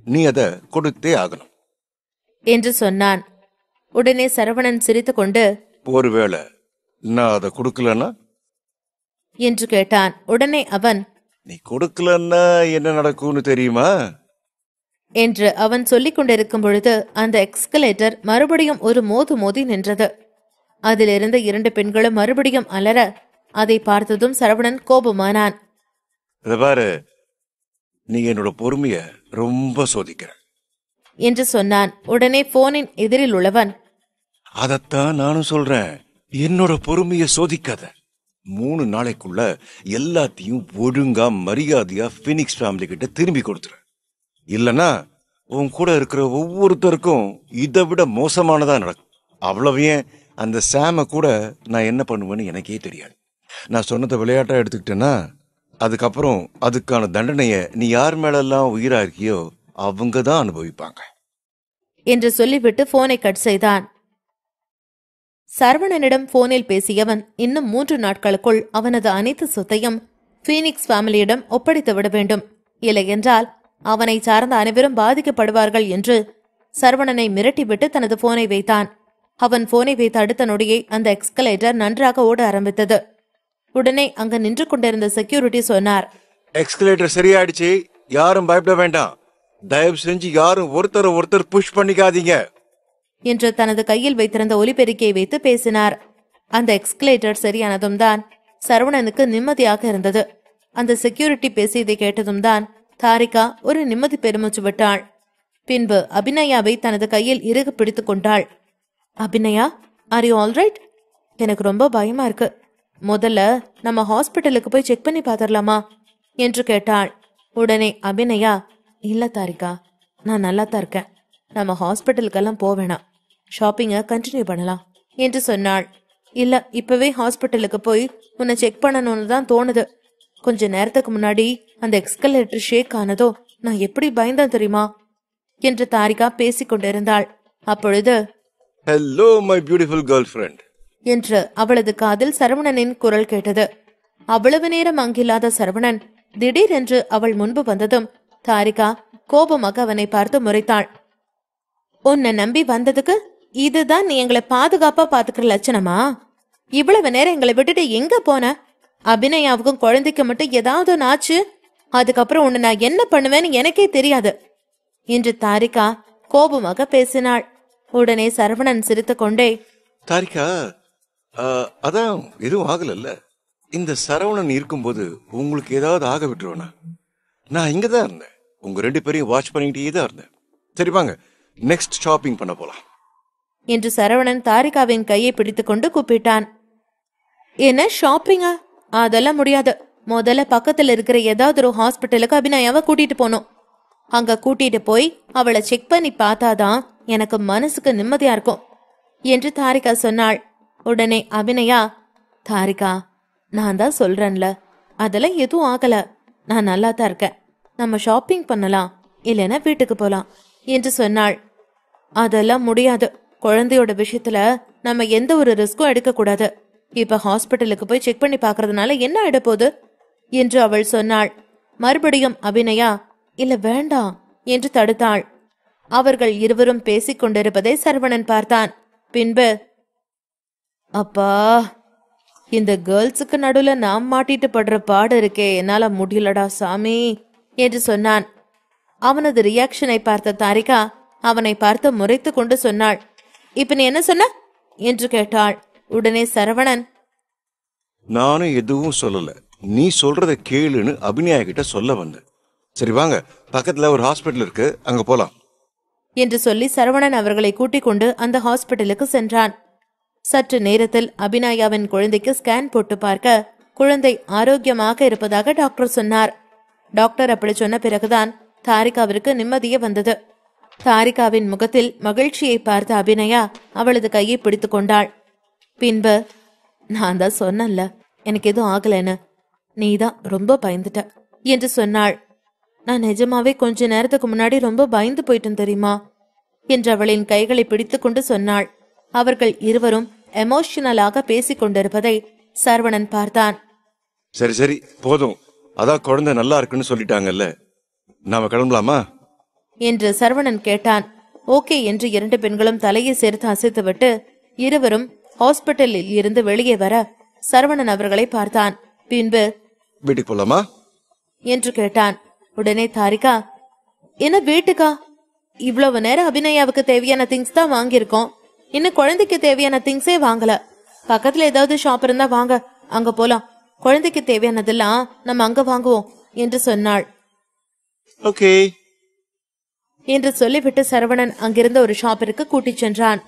நீ அதை கொடுத்தே ஆகணும் என்று சொன்னான். உடனே சரவணன் சிரித்து கொண்டு, ஒருவேளை நான் அதை கொடுக்கலன்னா என்று கேட்டான். உடனே அவன், நீ கொடுக்கலன்னா என்ன நடக்கும்னு தெரியுமா என்று அவன் சொல்லிக் கொண்டிருக்கும் பொழுது அந்த எக்ஸ்கலேட்டர் மறுபடியும் ஒரு மோதி நின்றது. அதிலிருந்து 2 பெண்களும் மறுபடியும் அலற அதை பார்த்ததும் சரவணன் கோபமானான். இத பாரு, நீ என்னோட பொறுமைய ரொம்ப சோதிக்கிற என்று சொன்னான். உடனே போனின் எதிரில் உள்ளவன், அதத்தான் நானும் சொல்றேன், என்னோட பொறுமைய சோதிக்காத. 3 நாளைக்குள்ள எல்லாத்தையும் ஒழுங்கா மரியாதையா பீனிக்ஸ் ஃபேமிலி கிட்ட திரும்பி கொடுத்துரு. இல்லனா உன் கூட இருக்கிற ஒவ்வொருத்தருக்கும் இதை விட மோசமானதா நடக்கும். அவ்வளவு ஏன், அந்த சாம கூட நான் என்ன பண்ணுவேன்னு எனக்கே தெரியாது. நான் சொன்னதை விளையாட்டா எடுத்துக்கிட்டேன்னா அதுக்கப்புறம் அதுக்கான தண்டனைய நீ யார் மேலெல்லாம் உயிரா இருக்கியோ அவங்க தான் அனுபவிப்பாங்க என்று சொல்லிவிட்டு போனை கட் செய்தான். சரவணனிடம் போனில் பேசியவன் இன்னும் 3 நாட்களுக்குள் அவனது அனைத்து சொத்தையும் பீனிக்ஸ் ஃபேமிலியிடம் ஒப்படைத்து விட வேண்டும். இல்லையென்றால் அவனை சார்ந்த அனைவரும் பாதிக்கப்படுவார்கள் என்று சரவணனை மிரட்டிவிட்டு தனது போனை வைத்தான். அவன் போனை வைத்த அடுத்த நொடியை அந்த எக்ஸ்கலேட்டர் நன்றாக ஓட ஆரம்பித்தது. உடனே அங்க நின்று கொண்டிருந்த செக்யூரிட்டி சொன்னார், எக்ஸ்கலேட்டர் சரியாயிடுச்சு, யாரும் பயப்பட வேண்டாம். தயவு செஞ்சு யாரும் ஒருத்தர் புஷ் பண்ணிக்காதீங்க என்று தனது கையில் வைத்திருந்த ஒலிபெருக்கியை வைத்து பேசினார். அந்த எக்ஸ்கலேட்டர் சரியானதும் தான் சரவணனுக்கு நிம்மதியாக இருந்தது. அந்த செக்யூரிட்டி பேசியதை கேட்டதும் தான் தாரிகா ஒரு நிம்மதி பெருமூச்சு விட்டாள். பின்பு அபிநயாவை தனது கையில் இறுக பிடித்துக் கொண்டாள். Abhinaya, are you alright? எனக்கு ரொம்ப பயமா இருக்கு. முதல்ல நம்ம ஹாஸ்பிட்டலுக்கு போய் செக் பண்ணி பாத்திரலாமா என்று கேட்டாள். உடனே அபிநயா, இல்ல தாரிகா, நான் நல்லா தான் இருக்கேன். நம்ம ஹாஸ்பிட்டலுக்கெல்லாம் போவேணாம், ஷாப்பிங்க கண்டினியூ பண்ணலாம் என்று சொன்னாள். இல்ல, இப்பவே ஹாஸ்பிட்டலுக்கு போய் உன்னை செக் பண்ணணும்னு தான் தோணுது. கொஞ்ச நேரத்துக்கு முன்னாடி அந்த எக்ஸ்கலேட்டர் ஷேக் ஆனதோ நான் எப்படி பயந்தேன் தெரியுமா என்று தாரிகா பேசிக் கொண்டிருந்தாள். அப்பொழுது, hello my beautiful girl friend என்று அவளது காதில் சரவணனின் குரல் கேட்டது. அவ்வளவு நேரம் அங்கில்லாத சரவணன் திடீரென்று அவள் முன்பு வந்ததும் தாரிகா கோபமாக அவனை பார்த்து முறைத்தாள். உன்னை நம்பி வந்ததுக்கு இதுதான் நீ எங்களை பாதுகாப்பா பாத்துக்கிற லட்சணமா? இவ்வளவு நேரம் எங்களை விட்டுட்டு எங்க போன? அபிநயாவுக்கும் குழந்தைக்கு மட்டும் ஏதாவது ஆச்சு, அதுக்கப்புறம் உன்னை நான் என்ன பண்ணுவேன்னு எனக்கே தெரியாது என்று தாரிகா கோபமாக பேசினாள். உடனே சரவணன் சிரித்து கொண்டே, தாரிகா, அதான் எதுவும் ஆகல. இந்த சரவணன் இருக்கும்போது உங்களுக்கு ஏதாவது ஆக விட்டுருவனா? நான் இங்கதான் இருந்தேன், உங்க 2 பேரையும் வாட்ச் பண்ணிக்கிட்டே தான் இருந்தேன். சரி வாங்க, நெக்ஸ்ட் ஷாப்பிங் பண்ண போலாம் என்று சரவணன் தாரிகாவின் கையை பிடித்துக்கொண்டு கூப்பிட்டான். என்ன ஷாப்பிங்கா? அதெல்லாம் முடியாது. முதல்ல பக்கத்துல இருக்கிற ஏதாவது ஒரு ஹாஸ்பிட்டலுக்கு அபிநயாவை கூட்டிட்டு போனோம். அங்க கூட்டிட்டு போய் அவளை செக் பண்ணி பார்த்தாதான் எனக்கு மனசுக்கு நிம்மதியா இருக்கும் என்று தாரிகா சொன்னாள். உடனே அபிநயா, தாரிகா, நான் தான் சொல்றேன்ல, அதெல்லாம் எதுவும் ஆகல, நான் நல்லா தான் இருக்கேன். நம்ம ஷாப்பிங் பண்ணலாம், இல்லைன்னா வீட்டுக்கு போலாம் என்று சொன்னாள். அதெல்லாம் முடியாது. குழந்தையோட விஷயத்துல நம்ம எந்த ஒரு ரிஸ்க்கும் எடுக்க கூடாது. இப்ப ஹாஸ்பிட்டலுக்கு போய் செக் பண்ணி பாக்குறதுனால என்ன ஆயிட போகுது என்று அவள் சொன்னாள். மறுபடியும் அபிநயா, இல்ல வேண்டாம் என்று தடுத்தாள். அவர்கள் இருவரும் பேசிக் கொண்டிருப்பதை சரவணன் பார்த்தான். பின்பு, அப்பா, இந்த கேர்ள்ஸுக்கு நடுவுல நாம் மாட்டிட்டு படுற பாடு இருக்கே, என்னால முடியலடா சாமி என்று சொன்னான். அவனது ரியாக்ஷனை பார்த்த தாரிகா அவனை பார்த்து முறைத்து கொண்டு சொன்னாள். இப்ப நீ என்ன சொன்ன என்று கேட்டாள். உடனே சரவணன், நானும் எதுவும் சொல்லல, நீ சொல்றத கேளுன்னு அபிநயா கிட்ட சொல்ல வந்த. சரி வாங்க, பக்கத்துல ஒரு ஹாஸ்பிட்டல் இருக்கு, அங்க போலாம் என்று சொல்லி சரவணன் அவர்களை கூட்டிக் கொண்டு அந்த ஹாஸ்பிட்டலுக்கு சென்றான். சற்று நேரத்தில் அபிநயாவின் குழந்தைக்கு ஸ்கேன் போட்டு பார்க்க குழந்தை ஆரோக்கியமாக இருப்பதாக டாக்டர் சொன்னார். டாக்டர் அப்படி சொன்ன பிறகுதான் தாரிகாவிற்கு நிம்மதியே வந்தது. தாரிகாவின் முகத்தில் மகிழ்ச்சியை பார்த்த அபிநயா அவளது கையை பிடித்து கொண்டாள். பின்பு, நான் தான் சொன்னல எனக்கு எதுவும் ஆகலன்னு, நீதான் ரொம்ப பயந்துட்ட என்று சொன்னாள். நான் நிஜமாவே கொஞ்ச நேரத்துக்கு முன்னாடி ரொம்ப பயந்து போயிட்டேன் தெரியுமா என்று அவளின் கைகளை பிடித்து கொண்டு சொன்னாள். அவர்கள் இருவரும் எமோஷனலாக பேசிக் கொண்டிருப்பதை சரவணன் பார்த்தான். சரி சரி போதும், அதான் குழந்தை நல்லா இருக்குன்னு சொல்லிட்டாங்கல்ல, நாம கிளம்பலாமா என்று சரவணன் கேட்டான். ஓகே என்று 2 பெண்களும் தலையை சேர்த்து அசைத்துவிட்டு இருவரும் ஹாஸ்பிட்டலில் இருந்து வெளியே வர சரவணன் அவர்களை பார்த்தான். பின்பு, வீட்டுக்கு போலாமா என்று கேட்டான். உடனே தாரிகா, என்ன வீட்டுக்கா? இவ்வளவு நேரம் அபிநயாவுக்கு தேவையான திங்ஸ் தான் வாங்கியிருக்கோம், இன்னும் குழந்தைக்கு தேவையான திங்ஸே வாங்கல. பக்கத்துல ஏதாவது ஷாப் இருந்தா வாங்க, அங்க போலாம், குழந்தைக்கு தேவையானதெல்லாம் நம்ம அங்க வாங்குவோம் என்று சொன்னாள். ஓகே என்று சொல்லிவிட்டு சரவணன் அங்கிருந்த ஒரு ஷாப்பிற்கு கூட்டிச் சென்றான்.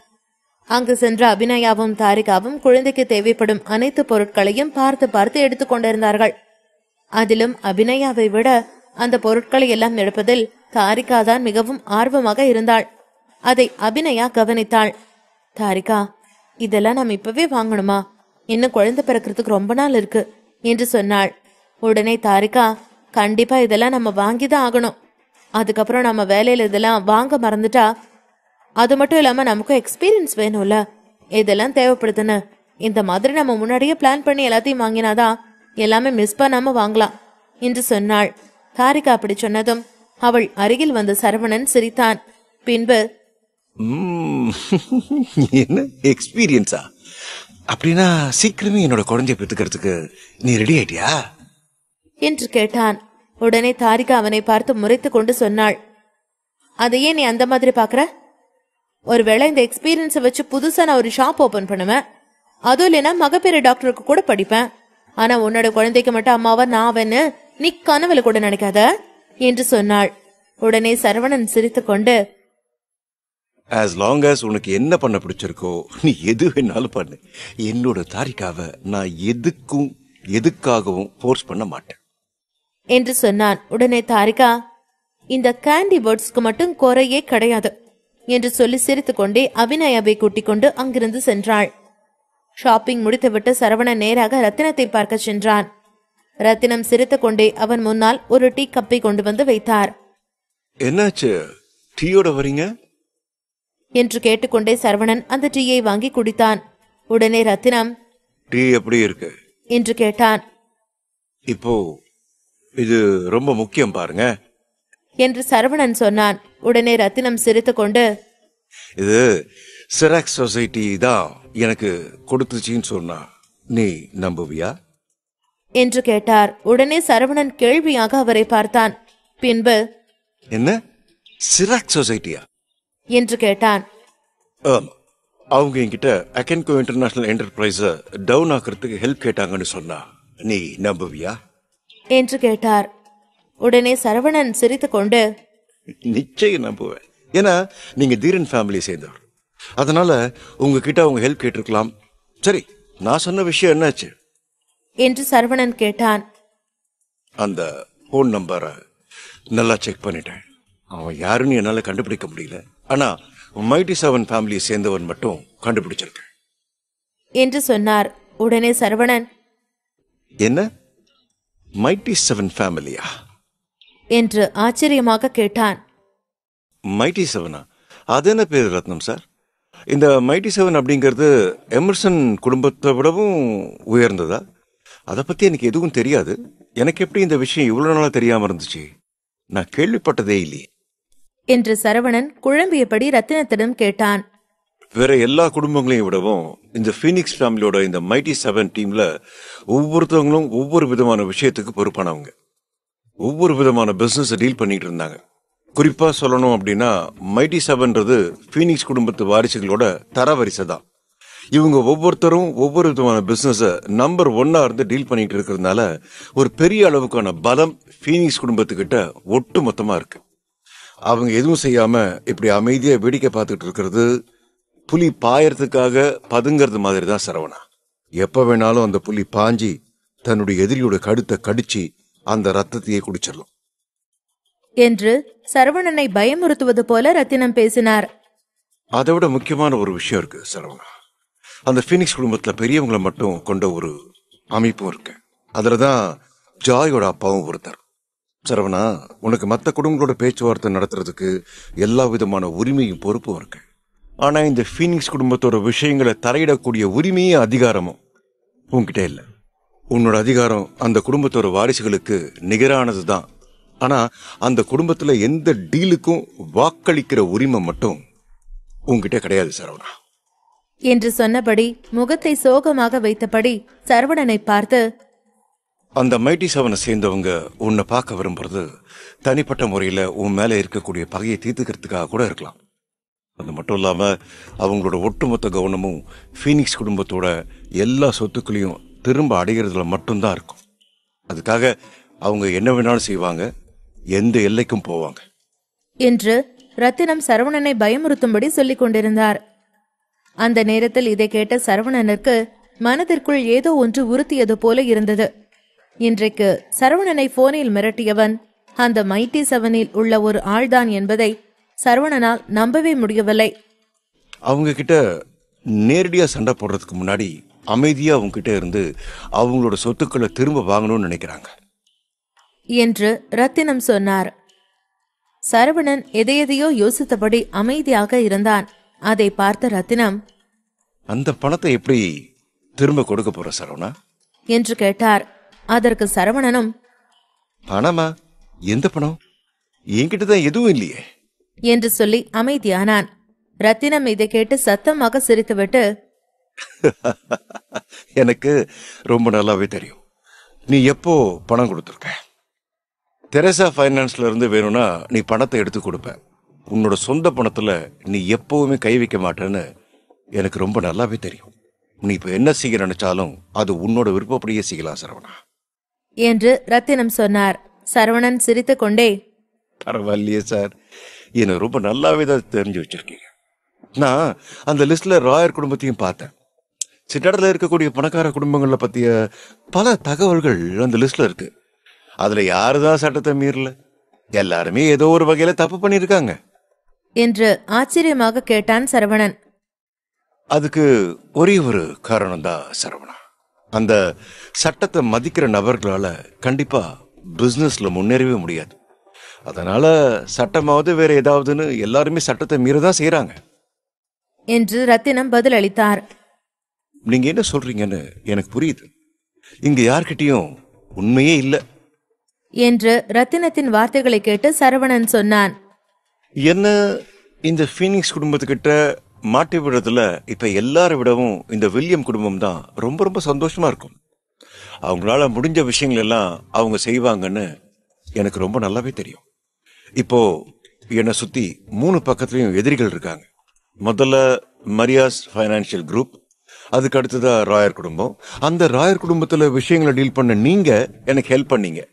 அங்கு சென்ற அபிநயாவும் தாரிகாவும் குழந்தைக்கு தேவைப்படும் அனைத்து பொருட்களையும் பார்த்து பார்த்து எடுத்துக்கொண்டிருந்தார்கள். அதிலும் அபிநயாவை விட அந்த பொருட்களை எல்லாம் எடுப்பதில் தாரிகா தான் மிகவும் ஆர்வமாக இருந்தாள். அதை அபிநயா கவனித்தாள். தாரிகா, இதெல்லாம் நாம் இப்பவே வாங்கணுமா? இன்னும் குழந்தை பிறக்கிறதுக்கு ரொம்ப நாள் இருக்கு என்று சொன்னாள். உடனே தாரிகா, கண்டிப்பா இதெல்லாம் நம்ம வாங்கிதான் ஆகணும். அதுக்கப்புறம் நம்ம வேலையில இதெல்லாம் வாங்க மறந்துட்டா, அது மட்டும் இல்லாம நமக்கும் எக்ஸ்பீரியன்ஸ் வேணும்ல, இதெல்லாம் தேவைப்படுதுன்னு இந்த மாதிரி நம்ம முன்னாடியே பிளான் பண்ணி எல்லாத்தையும் வாங்கினாதான் எல்லாமே மிஸ் பண்ணாம வாங்கலாம் என்று சொன்னாள். தாரிகா அப்படி சொன்னதும் அவள் அருகில் வந்த சரவணன் சிரித்தான். பின்பு, என்ன எக்ஸ்பீரியன்ஸா? அப்படின்னா சீக்கிரமே என்னோட குழந்தைய பெற்றுக்கிறதுக்கு நீ ரெடி ஆயிட்டியா என்று கேட்டான். உடனே தாரிகா அவனை பார்த்து முறைத்து கொண்டு சொன்னாள், அதையே நீ அந்த மாதிரி பாக்குற? ஒருவேளை இந்த எக்ஸ்பீரியன்ஸை வச்சு புதுசா நான் ஒரு ஷாப் ஓபன் பண்ணுவேன், அதுவும் இல்லைன்னா மகப்பேறு டாக்டருக்கு கூட படிப்பேன். ஆனா உன்னோட குழந்தைக்கு மட்டும் அம்மாவா நான் வேன்னு நீ கனவுல கூட நினைக்காத என்று சொன்னாள். உடனே சரவணன் சிரித்து கொண்டு, as long as உனக்கு என்ன பண்ண பிடிச்சிருக்கோ நீ எது வேணாலும் பண்ணு. என்னோட தாரிகாவை நான் எதுக்காகவும் ஃபோர்ஸ் பண்ண மாட்டேன் என்று சொன்னான். உடனே தாரிகா, இந்த கேண்டி பேர்ட்ஸ்க்கு மட்டும் குறையே கிடையாது என்று சொல்லி சிரித்துக் கொண்டே அபிநயாவை கூட்டிக் கொண்டு அங்கிருந்து சென்றாள். ஷாப்பிங் முடித்துவிட்டு சரவணன் நேராக ரத்தினத்தை பார்க்க சென்றான். ரத்தினம் சிரித்துக் கொண்டே அவன் முன்னால் ஒரு டீ கப்பை கொண்டு வந்து வைத்தார். என்னாச்சு, டீயோட வரீங்க என்று கேட்டுக்கொண்டே சரவணன் அந்த டீயை வாங்கி குடித்தான். உடனே ரத்தினம், டீ எப்படி இருக்கு என்று கேட்டான். இப்போ இது ரொம்ப முக்கியம் பாருங்க என்று சரவணன் சொன்னான். உடனே ரத்தினம் சிரித்துக் கொண்டு, இது சிராக்ஸ் சொசைட்டி தான் எனக்கு கொடுத்துச்சின்னு சொன்னா நீ நம்புவியா என்று கேட்டார். உடனே சரவணன் கேள்வியாக அவரை பார்த்தான். பின்பு, என்ன சிராக்ஸ் சொசைட்டியா என்று கேட்டான். அவங்க என்கிட்ட அகென்கோ இன்டர்நேஷனல் என்டர்பிரைஸ டவுன் ஆக்குறதுக்கு ஹெல்ப் கேட்டாங்கன்னு சொன்னா நீ நம்புவியா என்று கேட்டார். உடனே சரவணன் சிரித்துக் கொண்டு, நிச்சயம் நம்புவேன். ஏன்னா நீங்க தீரன் ஃபேமிலியை சேர்ந்தவர், அதனால உங்ககிட்ட அவங்க ஹெல்ப் கேட்டிருக்கலாம். சரி, நான் சொன்ன விஷயம் என்னாச்சு என்று சரவணன் கேட்டான். அந்த போன் நம்பரை நல்லா செக் பண்ணிட்டேன். அவன் யாருன்னு என்னால கண்டுபிடிக்க முடியல. ஆனா மைட்டி 7 ஃபேமிலியை சேர்ந்தவன் மட்டும் கண்டுபிடிச்சிருக்கேன் என்று சொன்னார். உடனே சரவணன், என்ன மைட்டி 7 ஃபேமிலியா என்று ஆச்சரியமாக கேட்டான். மைட்டி 7ஆ? அது என்ன பேர் ரத்னம் சார்? இந்த மைட்டி 7 அப்படிங்கிறது எமர்சன் குடும்பத்தை விடவும் உயர்ந்ததா? அதை பத்தி எனக்கு எதுவும் தெரியாது. எனக்கு எப்படி இந்த விஷயம் இவ்வளவு நாளா தெரியாம இருந்துச்சு? நான் கேள்விப்பட்டதே இல்லையே என்று சரவணன் குழம்பியபடி ரத்தினத்திடம் கேட்டான். வேற எல்லா குடும்பங்களையும் விடவும் இந்த ஃபீனிக்ஸ் ஃபேமிலியோட இந்த மைட்டி 7 டீம்ல ஒவ்வொருத்தவங்களும் ஒவ்வொரு விதமான விஷயத்துக்கு பொறுப்பானவங்க. ஒவ்வொரு விதமான பிசினஸ் டீல் பண்ணிட்டு இருந்தாங்க. குறிப்பா சொல்லணும் அப்படின்னா மைட்டி 7ன்றது ஃபீனிக்ஸ் குடும்பத்து வாரிசுகளோட தரவரிசை தான். இவங்க ஒவ்வொருத்தரும் ஒவ்வொரு விதமான பிசினஸ நம்பர் 1 இருந்து டீல் பண்ணிட்டு இருக்கிறதுனால ஒரு பெரிய அளவுக்கான பலம் ஃபீனிக்ஸ் குடும்பத்துக்கிட்ட ஒட்டு மொத்தமா இருக்கு. அவங்க எதுவும் செய்யாம இப்படி அமைதியா வேடிக்கை பார்த்துட்டு இருக்கிறது புலி பாயறதுக்காக பதுங்கிறது மாதிரி தான் சரவணா. எப்ப வேணாலும் அந்த புலி பாஞ்சி தன்னுடைய எதிரியோட கழுத்தை கடிச்சு அந்த ரத்தத்தையே குடிச்சிடலாம் என்று சரவணனை பயமுறுத்துவது போல ரத்தினம் பேசினார். அதை விட முக்கியமான ஒரு விஷயம் இருக்கு சரவணா. அந்த ஃபீனிக்ஸ் குடும்பத்துல பெரியவங்களை மட்டும் கொண்ட ஒரு அமைப்பும் இருக்கு. அதுலதான் ஜாயோட அப்பாவும் ஒருத்தர். சரவணா, உனக்கு மற்ற குடும்பங்களோட பேச்சுவார்த்தை நடத்துறதுக்கு எல்லா விதமான உரிமையும் பொறுப்பும் இருக்கு. ஆனா இந்த ஃபீனிக்ஸ் குடும்பத்தோட விஷயங்களை தலையிடக்கூடிய உரிமையும் அதிகாரமும் உன்கிட்ட இல்ல. உன்னோட அதிகாரம் அந்த குடும்பத்தோட வாரிசுகளுக்கு நிகரானது தான். ஆனா அந்த குடும்பத்துல எந்த டீலுக்கும் வாக்களிக்கிற உரிமை மட்டும் உன்கிட்ட கிடையாது சரவணா என்று சொன்னபடி முகத்தை சோகமாக வைத்தபடி சரவணனை பார்த்து, அந்த மைட்டி 7 சேர்ந்தவங்க உன்னை பார்க்க விரும்புறது தனிப்பட்ட முறையில உன் மேல இருக்கக்கூடிய பகையை தீர்த்துக்கிறதுக்காக கூட இருக்கலாம். அது மட்டும் இல்லாம அவங்களோட ஒட்டுமொத்த கவனமும் ஃபீனிக்ஸ் குடும்பத்தோட எல்லா சொத்துக்களையும் திரும்ப அடைகிறதுல மட்டும்தான் இருக்கும். அதுக்காக அவங்க என்ன வேணாலும் செய்வாங்க, எந்த எல்லைக்கும் போவாங்க என்று ரத்தினம் சரவணனை பயமுறுத்தும்படி சொல்லிக் கொண்டிருந்தார். அந்த நேரத்தில் இதை கேட்ட சரவணனுக்கு மனதிற்குள் ஏதோ ஒன்று உறுத்தியது போல இருந்தது. இன்றைக்கு சரவணனை போனில் மிரட்டியவன் அந்த மைட்டி 7இல் உள்ள ஒரு ஆள்தான் என்பதை சரவணனால் நம்பவே முடியவில்லை. அவங்க கிட்ட நேரடியா சண்டை போடுறதுக்கு முன்னாடி அமைதியா அவங்க கிட்ட இருந்து அவங்களோட சொத்துக்களை திரும்ப வாங்கணும்னு நினைக்கிறாங்க என்று ரத்தினம் சொன்னார். சரவணன் எதையெதையோ யோசித்தபடி அமைதியாக இருந்தான். அதை பார்த்த ரத்தினம், அந்த பணத்தை எப்படி திரும்ப கொடுக்க போற சரவணா என்று கேட்டார். அதற்கு சரவணனும், பணமா? எந்த பணம்? என்கிட்டதான் எதுவும் இல்லையே என்று சொல்லி அமைதியானான். ரத்தினம் இதை கேட்டு சத்தமாக சிரித்துவிட்டு, எனக்கு ரொம்ப நல்லாவே தெரியும் நீ எப்போ பணம் கொடுத்துருக்க. தெரேசா ஃபைனான்ஸ்ல இருந்து வேணும்னா நீ பணத்தை எடுத்து கொடுப்ப. உன்னோட சொந்த பணத்துல நீ எப்பவுமே கை வைக்க மாட்டேன்னு எனக்கு ரொம்ப நல்லாவே தெரியும். நீ இப்ப என்ன செய்ய நினைச்சாலும் அது உன்னோட விருப்பப்படியே செய்யலாம் சரவணா என்று ரத்தினம் சொன்னார். சரவணன் சிரித்துக் கொண்டே, பரவாயில்லையே சார், எனக்கு ரொம்ப நல்லாவே தான் தெரிஞ்சு வச்சிருக்கீங்க. நான் அந்த லிஸ்ட்ல ராயர் குடும்பத்தையும் பார்த்தேன். சிட்டாடல இருக்கக்கூடிய பணக்கார குடும்பங்களை பத்திய பல தகவல்கள் அந்த லிஸ்ட்ல இருக்கு. அதுல யாருதான் சட்டத்தை மீறல, எல்லாருமே ஏதோ ஒரு வகையில தப்பு பண்ணிருக்காங்க என்று ஆச்சரியமாக கேட்டான் சரவணன். அதுக்கு ஒரே ஒரு காரணம் தான் சரவணா, அந்த சட்டத்தை மதிக்கிற நபர்களால கண்டிப்பா பிசினஸ்ல முன்னேறவே முடியாது. அதனால சட்டமாவது வேற ஏதாவதுன்னு எல்லாருமே சட்டத்தை மீறதான் செய்யறாங்க என்று ரத்தினம் பதில் அளித்தார். நீங்க என்ன சொல்றீங்கன்னு எனக்கு புரியுது. இங்க யார்கிட்டயும் உண்மையே இல்ல என்று ரத்தினத்தின் வார்த்தைகளை கேட்டு சரவணன் சொன்னான். என்ன இந்த ஃபீனிக்ஸ் குடும்பத்துக்கிட்ட மாட்டி விடுறதுல இப்ப எல்லாரை விடவும் இந்த வில்லியம் குடும்பம் தான் ரொம்ப ரொம்ப சந்தோஷமா இருக்கும். அவங்களால முடிஞ்ச விஷயங்கள் எல்லாம் அவங்க செய்வாங்கன்னு எனக்கு ரொம்ப நல்லாவே தெரியும். இப்போ என்னை சுத்தி 3 பக்கத்துலயும் எதிரிகள் இருக்காங்க. முதல்ல மரியாஸ் ஃபைனான்சியல் குரூப், அதுக்கு அடுத்ததா ராயர் குடும்பம். அந்த ராயர் குடும்பத்துல விஷயங்களை டீல் பண்ண நீங்க எனக்கு ஹெல்ப் பண்ணீங்க.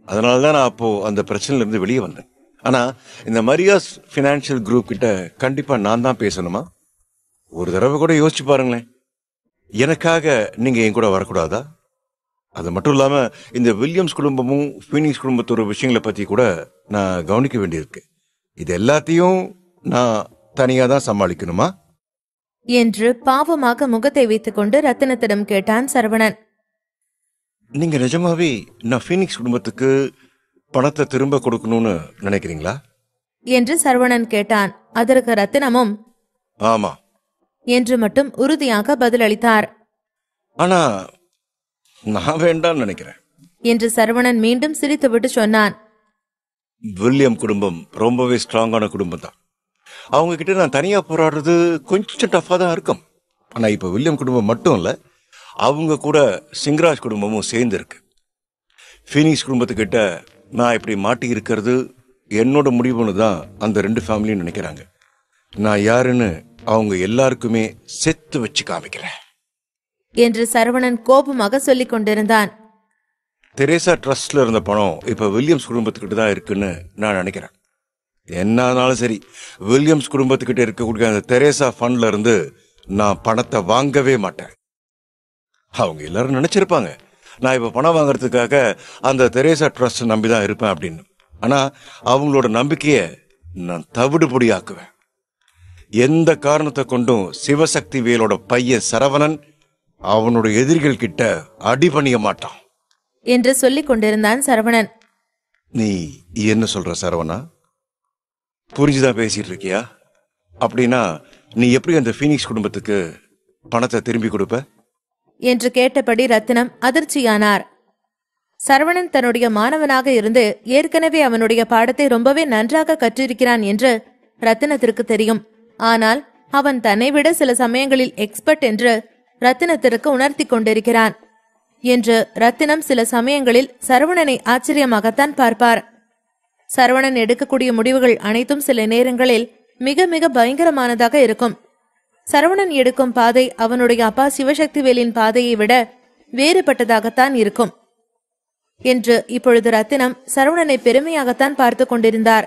அதனாலதான் நான் அப்போ அந்த பிரச்சனையில இருந்து வெளியே வந்தேன். ஆனா இந்த மரியாஸ் பினான்சியல் குரூப் கிட்ட கண்டிப்பா நான் தான் பேசணுமா? ஒரு தடவை கூட யோசிச்சு பாருங்களேன். எனக்காக நீங்க என் கூட வரக்கூடாதா? அது மட்டும் இல்லாம இந்த வில்லியம்ஸ் குடும்பமும் ஃபீனிக்ஸ் குடும்பத்தோட விஷயங்களை பத்தி கூட நான் கவனிக்க வேண்டியிருக்கு. இது எல்லாத்தையும் நான் தனியா தான் சமாளிக்கணுமா என்று பாவமாக முகத்தை வைத்துக் கொண்டு ரத்தினத்திடம் கேட்டான் சரவணன். நீங்க நிஜமாவே நான் ஃபீனிக்ஸ் குடும்பத்துக்கு பணத்தை திரும்ப கொடுக்கணும்னு நினைக்கிறீங்களா என்று சரவணன் கேட்டான். அதற்கு ரத்தினமும் ஆமா என்று மட்டும் உறுதியாக பதிலளித்தார். ஆனா நான் வேண்டாம் நினைக்கிறேன் என்று சரவணன் மீண்டும் சிரித்துவிட்டு சொன்னான். வில்லியம் குடும்பம் ரொம்பவே ஸ்ட்ராங்கான குடும்பம் தான். அவங்க கிட்ட நான் தனியா போராடுறது கொஞ்சம் டஃபா தான் இருக்கும். ஆனா இப்ப வில்லியம் குடும்பம் மட்டும் இல்ல, அவங்க கூட சிங்கராஜ் குடும்பமும் சேர்ந்து இருக்கு. ஃபீனிக்ஸ் குடும்பத்துக்கிட்ட நான் இப்படி மாட்டி இருக்கிறது என்னோட முடிவுன்னு தான் அந்த 2 ஃபேமிலியும் நினைக்கிறாங்க. நான் யாருன்னு அவங்க எல்லாருக்குமே செத்து வச்சு காமிக்கிறேன் என்று சரவணன் கோபமாக சொல்லிக் கொண்டிருந்தான். தெரேசா ட்ரஸ்ட்ல இருந்த பணம் இப்ப வில்லியம்ஸ் குடும்பத்துக்கிட்ட தான் இருக்குன்னு நான் நினைக்கிறேன். என்னாலும் சரி, வில்லியம்ஸ் குடும்பத்துக்கிட்ட இருக்கக்கூடிய அந்த தெரேசா ஃபண்ட்ல இருந்து நான் பணத்தை வாங்கவே மாட்டேன். அவங்க எல்லாரும் நினைச்சிருப்பாங்க நான் இப்ப பணம் வாங்கறதுக்காக அந்த தெரேசா ட்ரஸ்ட் நம்பிதான் இருப்பேன் அப்படின்னு. ஆனா அவங்களோட நம்பிக்கைய நான் தவிடுபொடி ஆக்குவேன். எந்த காரணத்தை கொண்டும் சிவசக்தி வேலோட பையன் சரவணன் அவனோட எதிரிகள் கிட்ட அடி பண்ணிய மாட்டான் என்று சொல்லிக் கொண்டிருந்தான் சரவணன். நீ என்ன சொல்ற சரவணா? புரிஞ்சுதான் பேசிட்டு இருக்கியா? அப்படின்னா நீ எப்படி அந்த ஃபீனிக்ஸ் குடும்பத்துக்கு பணத்தை திரும்பி கொடுப்ப என்று கேட்டபடி ரத்தினம் அதிர்ச்சியானார். சரவணன் தன்னுடைய மாணவனாக இருந்து ஏற்கனவே அவனுடைய பாடத்தை ரொம்பவே நன்றாக கற்றிருக்கிறான் என்று ரத்தினத்திற்கு தெரியும். ஆனால் அவன் தன்னை விட சில சமயங்களில் எக்ஸ்பர்ட் என்று ரத்தினத்திற்கு உணர்த்தி கொண்டிருக்கிறான் என்று ரத்தினம் சில சமயங்களில் சரவணனை ஆச்சரியமாகத்தான் பார்ப்பார். சரவணன் எடுக்கக்கூடிய முடிவுகள் அனைத்தும் சில நேரங்களில் மிக மிக பயங்கரமானதாக இருக்கும். சரவணன் எடுக்கும் பாதை அவனுடைய அப்பா சிவசக்திவேலின் பாதையை விட வேறுபட்டதாகத்தான் இருக்கும் என்று இப்பொழுது ரத்தினம் சரவணனை பெருமையாகத்தான் பார்த்து கொண்டிருந்தார்.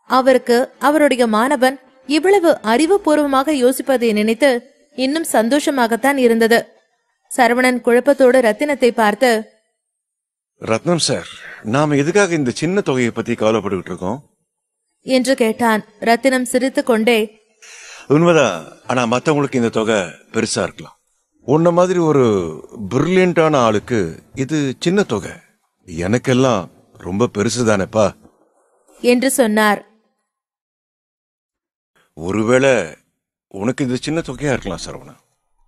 அவருக்கு அவருடைய மாணவன் இவ்வளவு அறிவுபூர்வமாக யோசிப்பதை நினைத்து இன்னும் சந்தோஷமாகத்தான் இருந்தது. சரவணன் குழப்பத்தோடு ரத்தினத்தை பார்த்து, ரத்னம் சார், நாம எதுக்காக இந்த சின்ன தொகையை பத்தி கவலைப்பட்டுக்கிட்டு இருக்கோம் என்று கேட்டான். ரத்தினம் சிரித்துக் கொண்டே, உண்மைதான், ஆனா மத்தவங்களுக்கு இந்த தொகை பெருசா இருக்கலாம். உன்ன மாதிரி ஒரு பிரில்லியண்டான ஆளுக்கு இது சின்ன தொகை, எனக்கெல்லாம் ரொம்ப பெருசுதானேப்பா என்று சொன்னார். ஒருவேளை உனக்கு இது சின்ன தொகையா இருக்கலாம் சரவணா,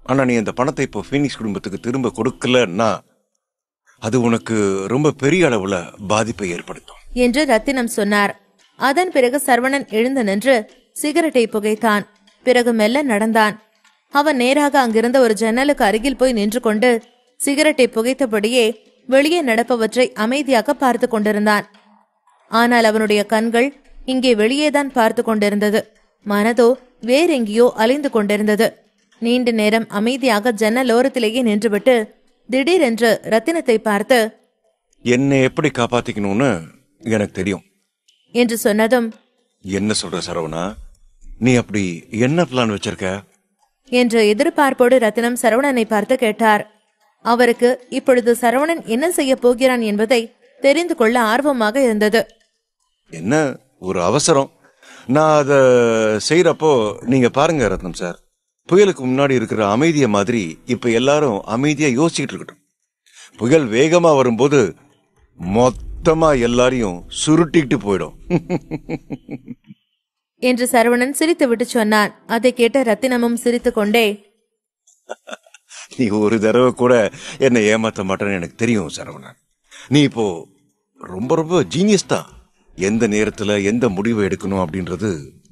ஆனா நீ அந்த பணத்தை இப்போ ஃபீனிக்ஸ் குடும்பத்துக்கு திரும்ப கொடுக்கலன்னா அது உனக்கு ரொம்ப பெரிய அளவுல பாதிப்பை ஏற்படுத்தும் என்று ரத்தினம் சொன்னார். அதன் பிறகு சரவணன் எழுந்து நின்று சிகரெட்டை புகைத்தான். பிறகு மெல்ல நடந்தான். அவன் நேராக அங்கிருந்த ஒரு ஜன்னலுக்கு அருகில் போய் நின்று கொண்டு சிகரெட்டை புகைத்தபடியே வெளியே நடப்பவற்றை அமைதியாக பார்த்து கொண்டிருந்தான். ஆனால் அவனுடைய கண்கள் இங்கே வெளியேதான் பார்த்து கொண்டிருந்தது. மனதோ வேறெங்கேயோ அலைந்து கொண்டிருந்தது. நீண்ட நேரம் அமைதியாக ஜன்னலோரத்திலேயே நின்றுவிட்டு திடீரென்று ரத்தினத்தை பார்த்து, என்னை எப்படி காப்பாத்திக்கணும்னு எனக்கு தெரியும் என்று சொன்னதும், என்ன சொல்ற சரவணா, நீ அப்படி என்ன பிளான் வச்சிருக்க என்று எதிர்பார்ப்போடு ரத்தினம் சரவணனை பார்த்து கேட்டார். அவருக்கு இப்பொழுது சரவணன் என்ன செய்ய போகிறான் என்பதை தெரிந்து கொள்ள ஆர்வமாக இருந்தது. என்ன ஒரு அவசரம், நான் அதை செய்யறப்போ நீங்க பாருங்க ரத்னம் சார், புயலுக்கு முன்னாடி இருக்கிற அமைதிய மாதிரி இப்ப எல்லாரும் அமைதியா யோசிச்சுட்டு இருக்கட்டும். புயல் வேகமா வரும்போது மொத்தமா எல்லாரையும் சுருட்டிட்டு போயிடும் என்று சரவணன் சிரித்து விட்டு சொன்னான். அதை கேட்ட ரத்தினமும் சிரித்து கொண்டே, நீ ஒரு தடவை கூட என்னை ஏமாத்த மாட்டேன்னு எனக்கு தெரியும் சரவணன். நீ இப்போ ரொம்ப ரொம்ப ஜீனியஸ் தான். எந்த நேரத்துல எந்த முடிவை எடுக்கணும் அப்படின்றது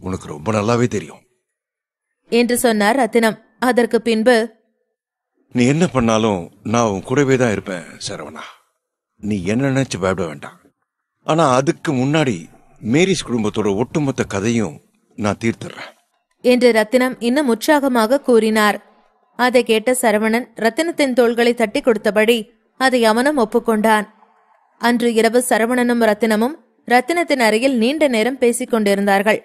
உனக்கு ரொம்ப நல்லாவே தெரியும் என்று சொன்னார் ரத்தினம். அதற்கு பின்பு, நீ என்ன பண்ணாலும் நான் உன் கூடவே தான் இருப்பேன் சரவணா, நீ என்ன நினைச்சு பயப்பட வேண்டாம். ஆனா அதுக்கு முன்னாடி மேரிஸ் குடும்பத்தோட ஒட்டுமொத்த கதையும் நான் தீர்த்துறேன் என்று ரத்தினம் இன்னும் உற்சாகமாக கூறினார். அதை கேட்ட சரவணன் ரத்தினத்தின் தோள்களை தட்டி கொடுத்தபடி அதை அவனும் ஒப்புக்கொண்டான். அன்று இரவு சரவணனும் ரத்தினமும் ரத்தினத்தின் அறையில் நீண்ட நேரம் பேசிக் கொண்டிருந்தார்கள்.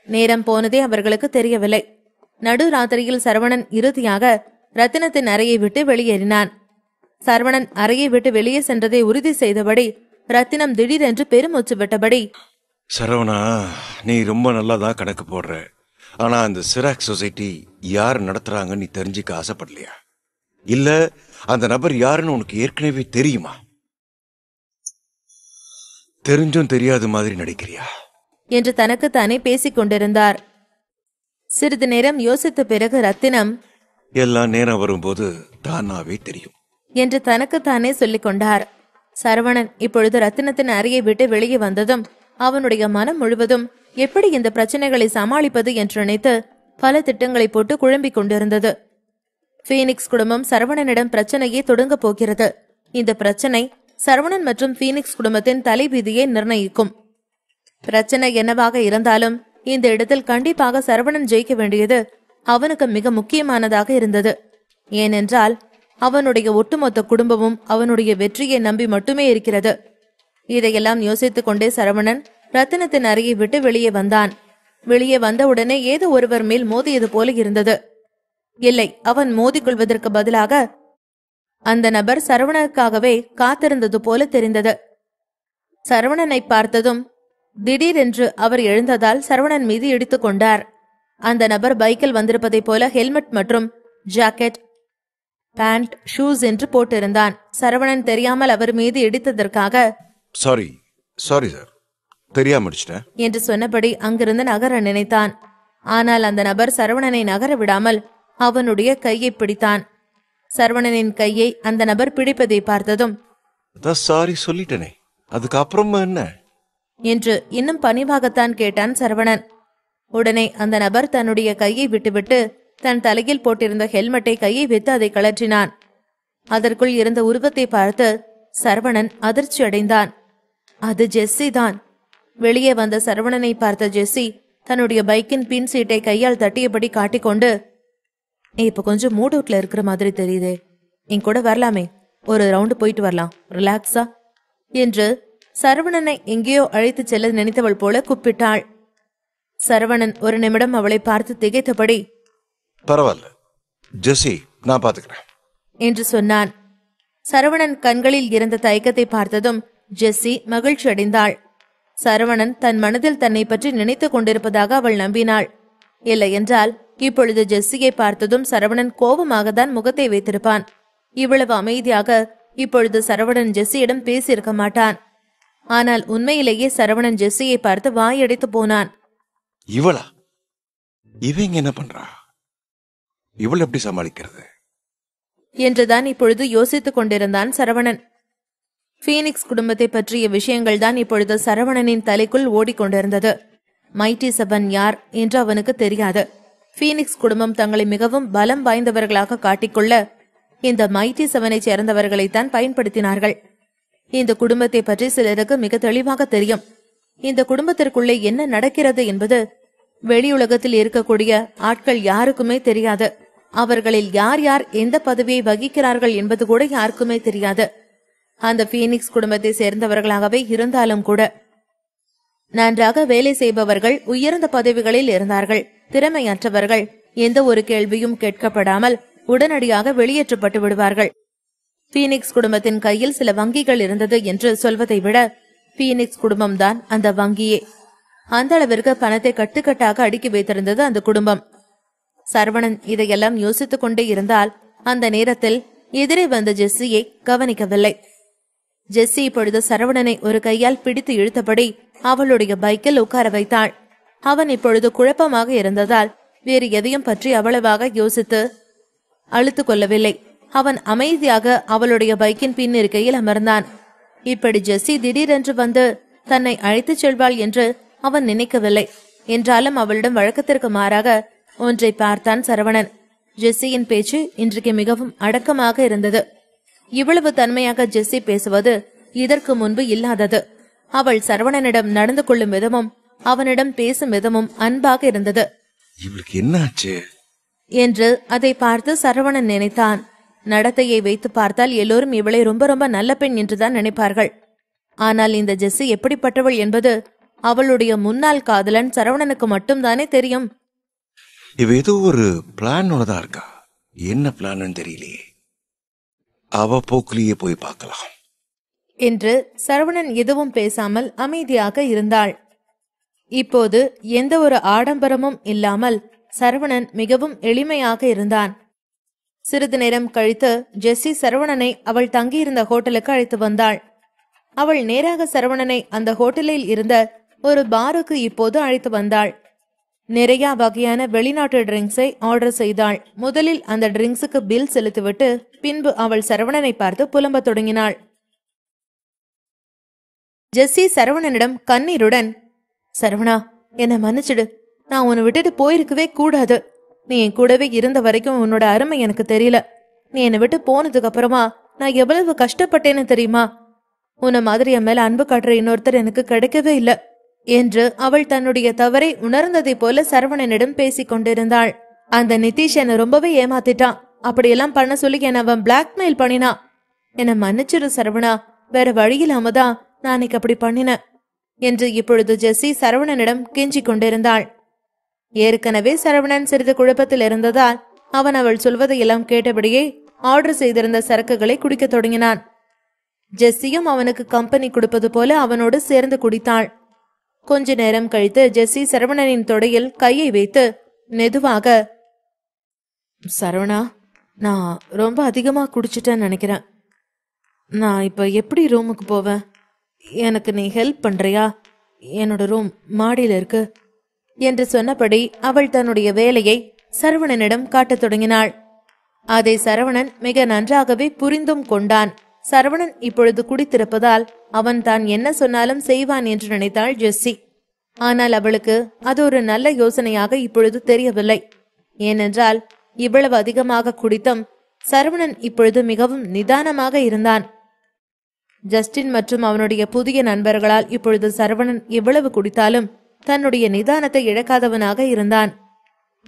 நேரம் போனதே அவர்களுக்கு தெரியவில்லை. நடுராத்திரியில் சரவணன் இறுதியாக ரத்தினத்தின் அறையை விட்டு வெளியேறினான். சரவணன் அறையை விட்டு வெளியே சென்றதை உறுதி செய்தபடி ரத்தினம் திடீரென்று பெருமூச்சு விட்டபடி, சரவணா, நீ ரொம்ப நல்லாதான் கணக்கு போடுற. ஆனா அந்த சிராக் சொசைட்டி யார் நடத்துறாங்கன்னு நீ தெரிஞ்சுக்க ஆசைப்படலையா? இல்ல அந்த நபர் யாருன்னு உனக்கு ஏற்கனவே தெரியுமா? தெரிஞ்சும் தெரியாத மாதிரி நடிக்கிறியா என்று தனக்குத்தானே பேசிக் கொண்டிருந்தார். சிறிது நேரம் யோசித்த பிறகு ரத்தினம், எல்லாம் நேரம் வரும்போது தானாவே தெரியும் என்று தனக்குத்தானே சொல்லிக் கொண்டார். சரவணன் இப்பொழுது ரத்தினத்தின் அறையை விட்டு வெளியே வந்ததும் அவனுடைய மனம் முழுவதும் எப்படி இந்த பிரச்சனைகளை சமாளிப்பது என்று நினைத்து பல திட்டங்களை போட்டு குழம்பிக் கொண்டிருந்தது. பீனிக்ஸ் குடும்பம் சரவணனிடம் பிரச்சனையே தொடங்க போகிறது. இந்த பிரச்சனை சரவணன் மற்றும் பீனிக்ஸ் குடும்பத்தின் தலைவிதியை நிர்ணயிக்கும். பிரச்சனை என்னவாக இருந்தாலும் இந்த இடத்தில் கண்டிப்பாக சரவணன் ஜெயிக்க வேண்டியது அவனுக்கு மிக முக்கியமானதாக இருந்தது. ஏனென்றால் அவனுடைய ஒட்டுமொத்த குடும்பமும் அவனுடைய வெற்றியை நம்பி மட்டுமே இருக்கிறது. இதையெல்லாம் யோசித்துக் கொண்டே சரவணன் ரத்தினத்தின் அறையை விட்டு வெளியே வந்தான். வெளியே வந்தவுடனே ஏதோ ஒருவர் மேல் மோதியது போல இருந்தது. இல்லை, அவன் மோதிக்கொள்வதற்கு பதிலாக அந்த நபர் சரவணனுக்காகவே காத்திருந்தது போல தெரிந்தது. சரவணனை பார்த்ததும் திடீரென்று அவர் எழுந்ததால் சரவணன் மீது இடித்துக் கொண்டார். அந்த நபர் பைக்கில் வந்திருப்பதைப் போல ஹெல்மெட் மற்றும் ஜாக்கெட், பேண்ட், ஷூஸ் என்று போட்டிருந்தான். சரவணன் தெரியாமல் அவர் மீது இடித்ததற்காக சாரி சார், தெரியாம என்று சொன்னபடி அங்கிருந்து நகர நினைத்தான். ஆனால் அந்த நபர் சரவணனை நகர விடாமல் அவனுடைய கையை பிடித்தான். சரவணனின் கையை அந்த நபர் பிடிப்பதை பார்த்ததும், சாரி சொல்லிட்டனே, அதுக்கு அப்புறமா என்ன என்று இன்னும் பணிவாகத்தான் கேட்டான் சரவணன். உடனே அந்த நபர் தன்னுடைய கையை விட்டுவிட்டு தன் தலையில் போட்டிருந்த ஹெல்மெட்டை கையை வைத்து அதை கழற்றினான். அதற்குள் இருந்த உருவத்தை பார்த்து சரவணன் அதிர்ச்சி அடைந்தான். அது ஜெஸ்ஸி தான். வெளியே வந்த சரவணனை பார்த்த ஜெஸ்ஸி தன்னுடைய பைக்கின் பின் சீட்டை கையால் தட்டியபடி காட்டிக்கொண்டு, இப்ப கொஞ்சம் மூட் அவுட்ல இருக்கிற மாதிரி தெரியுதே, என் கூட வரலாமே ஒரு ரவுண்டு போயிட்டு வரலாம், ரிலாக்ஸா என்று சரவணனை எங்கேயோ அழைத்து செல்ல நினைத்தவள் போல கூப்பிட்டாள். சரவணன் ஒரு நிமிடம் அவளை பார்த்து திகைத்தபடி, பரவாயில்ல ஜெஸ்ஸி, நான் பாத்துக்கிறேன் என்று சொன்னான். சரவணன் கண்களில் இருந்த தயக்கத்தை பார்த்ததும் ஜெஸ்ஸி மகிழ்ச்சி அடைந்தாள். சரவணன் தன் மனதில் தன்னை பற்றி நினைத்துக் கொண்டிருப்பதாக அவள் நம்பினாள். இல்லை என்றால் இப்பொழுது ஜெஸ்ஸியை பார்த்ததும் சரவணன் கோபமாகத்தான் முகத்தை வைத்திருப்பான். இவ்வளவு அமைதியாக இப்பொழுது சரவணன் ஜெஸ்ஸியிடம் பேசியிருக்க மாட்டான். ஆனால் உண்மையிலேயே சரவணன் ஜெஸ்ஸியை பார்த்து வாயடைத்து போனான். இவளா? இவங்க என்ன பண்றா? இவள் எப்படி சமாளிக்கிறது என்றுதான் இப்பொழுது யோசித்துக் கொண்டிருந்தான் சரவணன். பீனிக்ஸ் குடும்பத்தை பற்றிய விஷயங்கள் தான் இப்பொழுது சரவணனின் தலைக்குள் ஓடிக்கொண்டிருந்தது. மைட்டி 7 யார் என்று அவனுக்கு தெரியாது. பீனிக்ஸ் குடும்பம் தங்களை மிகவும் பலம் வாய்ந்தவர்களாக காட்டிக்கொள்ள இந்த மைட்டி 7ஐ சேர்ந்தவர்களைத்தான் பயன்படுத்தினார்கள். இந்த குடும்பத்தை பற்றி சிலருக்கு மிக தெளிவாக தெரியும். இந்த குடும்பத்திற்குள்ளே என்ன நடக்கிறது என்பது வெளியுலகத்தில் இருக்கக்கூடிய ஆட்கள் யாருக்குமே தெரியாது. அவர்களில் யார் யார் எந்த பதவியை வகிக்கிறார்கள் என்பது கூட யாருக்குமே தெரியாது. அந்த பீனிக்ஸ் குடும்பத்தை சேர்ந்தவர்களாகவே இருந்தாலும் கூட நன்றாக வேலை செய்பவர்கள் உயர்ந்த பதவிகளில் இருந்தார்கள். திறமையற்றவர்கள் எந்த ஒரு கேள்வியும் கேட்கப்படாமல் உடனடியாக வெளியேற்றப்பட்டு விடுவார்கள். பீனிக்ஸ் குடும்பத்தின் கையில் சில வங்கிகள் இருந்தது என்று சொல்வதை விட பீனிக்ஸ் குடும்பம்தான் அந்த வங்கியே. அந்த அளவிற்கு பணத்தை கட்டுக்கட்டாக அடுக்கி வைத்திருந்தது அந்த குடும்பம். சரவணன் இதையெல்லாம் யோசித்துக் கொண்டே இருந்தால் அந்த நேரத்தில் எதிரே வந்த ஜெஸ்ஸியை கவனிக்கவில்லை. ஜெஸ்ஸி இப்பொழுது சரவணனை ஒரு கையால் பிடித்து இழுத்தபடி அவளுடைய பைக்கில் உட்கார வைத்தாள். அவன் இப்பொழுது குழப்பமாக இருந்ததால் வேறு எதையும் பற்றி அவ்வளவாக யோசித்து அழுத்து கொள்ளவில்லை. அவன் அமைதியாக அவளுடைய பைக்கின் பின் இருக்கையில் அமர்ந்தான். இப்படி ஜெஸ்ஸி திடீரென்று வந்து தன்னை அழைத்துச் செல்வாள் என்று அவன் நினைக்கவில்லை. என்றாலும் அவளிடம் வழக்கத்திற்கு மாறாக ஒன்றை பார்த்தான் சரவணன். ஜெஸ்ஸியின் பேச்சு இன்றைக்கு மிகவும் அடக்கமாக இருந்தது. இவ்வளவு தன்மையாக ஜெஸ்ஸி பேசுவது இதற்கு முன்பு இல்லாதது. அவள் சரவணனிடம் நடந்து கொள்ளும் விதமும் அவனிடம் பேசும் விதமும் அன்பாக இருந்தது. இவளுக்கு என்னாச்சு என்று அதை பார்த்து சரவணன் நினைத்தான். நடத்தையை வைத்து பார்த்தால் எல்லோரும் இவளை ரொம்ப ரொம்ப நல்ல பெண் என்றுதான் நினைப்பார்கள். ஆனால் இந்த ஜெஸ்ஸி எப்படிப்பட்டவள் என்பது அவளுடைய முன்னாள் காதலன் சரவணனுக்கு மட்டும்தானே தெரியும். இவ ஏதோ ஒரு பிளானோடதான் இருக்கா. என்ன பிளான் தெரியலையே. அவ போக்குலயே போய் பார்க்கலாம் என்று சரவணன் எதுவும் பேசாமல் அமைதியாக இருந்தாள். இப்போது எந்த ஒரு ஆடம்பரமும் இல்லாமல் சரவணன் மிகவும் எளிமையாக இருந்தான். சிறிது நேரம் கழித்து ஜெஸ்ஸி சரவணனை அவள் தங்கியிருந்த ஹோட்டலுக்கு அழைத்து வந்தாள். அவள் நேராக சரவணனை அந்த ஹோட்டலில் இருந்த ஒரு பாருக்கு இப்போது அழைத்து வந்தாள். நிறைய வகையான வெளிநாட்டு ட்ரிங்க்ஸை ஆர்டர் செய்தாள். முதலில் அந்த ட்ரிங்க்ஸுக்கு பில் செலுத்திவிட்டு பின்பு அவள் சரவணனை பார்த்து புலம்ப தொடங்கினாள். ஜெஸ்ஸி சரவணனிடம் கண்ணீருடன், சரவணா, என்னை மன்னிச்சிடு. நான் உன்னை விட்டுட்டு போயிருக்கவே கூடாது. நீ என் கூடவே இருந்த வரைக்கும் உன்னோட அருமை எனக்கு தெரியல. நீ என்னை விட்டு போனதுக்கு அப்புறமா நான் எவ்வளவு கஷ்டப்பட்டேன்னு தெரியுமா? உன்னை மாதிரி என் மேல அன்பு காட்டுற இன்னொருத்தர் எனக்கு கிடைக்கவே இல்லை என்று அவள் தன்னுடைய தவறை உணர்ந்ததை போல சரவணனிடம் பேசிக் கொண்டிருந்தாள். அந்த நிதிஷ் என்னை ரொம்பவே ஏமாத்திட்டான். அப்படியெல்லாம் பண்ண சொல்லி என்னை அவன் பிளாக்மெயில் பண்ணினான். என்னை மன்னிச்சிரு சரவணா, வேற வழியில்லாம தான் நான் அன்னைக்கு அப்படி பண்ணினேன் என்று இப்பொழுது ஜெஸ்ஸி சரவணனிடம் கெஞ்சிக் கொண்டிருந்தாள். ஏற்கனவே சரவணன் சிறிது குழப்பத்தில் இருந்ததால் அவன் அவள் சொல்வதையெல்லாம் கேட்டபடியே ஆர்டர் செய்திருந்த சரக்குகளை குடிக்க தொடங்கினான். ஜெஸ்ஸியும் அவனுக்கு கம்பெனி கொடுப்பது போல அவனோடு சேர்ந்து குடித்தாள். கொஞ்ச நேரம் கழித்து ஜெஸ்ஸி சரவணனின் தொடையில் கையை வைத்து மெதுவாக, சரவணா, நான் ரொம்ப அதிகமா குடிச்சிட்டேன்னு நினைக்கிறேன். நான் இப்ப எப்படி ரூமுக்கு போவேன்? எனக்கு நீ ஹெல்ப் பண்றியா? என்னோட ரூம் மாடியில இருக்கு என்று சொன்னபடி அவள் தன்னுடைய வேலையை சரவணனிடம் காட்டத் தொடங்கினாள். அதை சரவணன் மிக நன்றாகவே புரிந்தும் கொண்டான். சரவணன் இப்பொழுது குடித்திருப்பதால் அவன் தான் என்ன சொன்னாலும் செய்வான் என்று நினைத்தாள் ஜெஸ்ஸி. ஆனால் அவளுக்கு அது ஒரு நல்ல யோசனையாக இப்பொழுது தெரியவில்லை. ஏனென்றால் இவ்வளவு அதிகமாக குடித்தும் சரவணன் இப்பொழுது மிகவும் நிதானமாக இருந்தான். ஜஸ்டின் மற்றும் அவனுடைய புதிய நண்பர்களால் இப்பொழுது சரவணன் எவ்வளவு குடித்தாலும் தன்னுடைய நிதானத்தை இழக்காதவனாக இருந்தான்.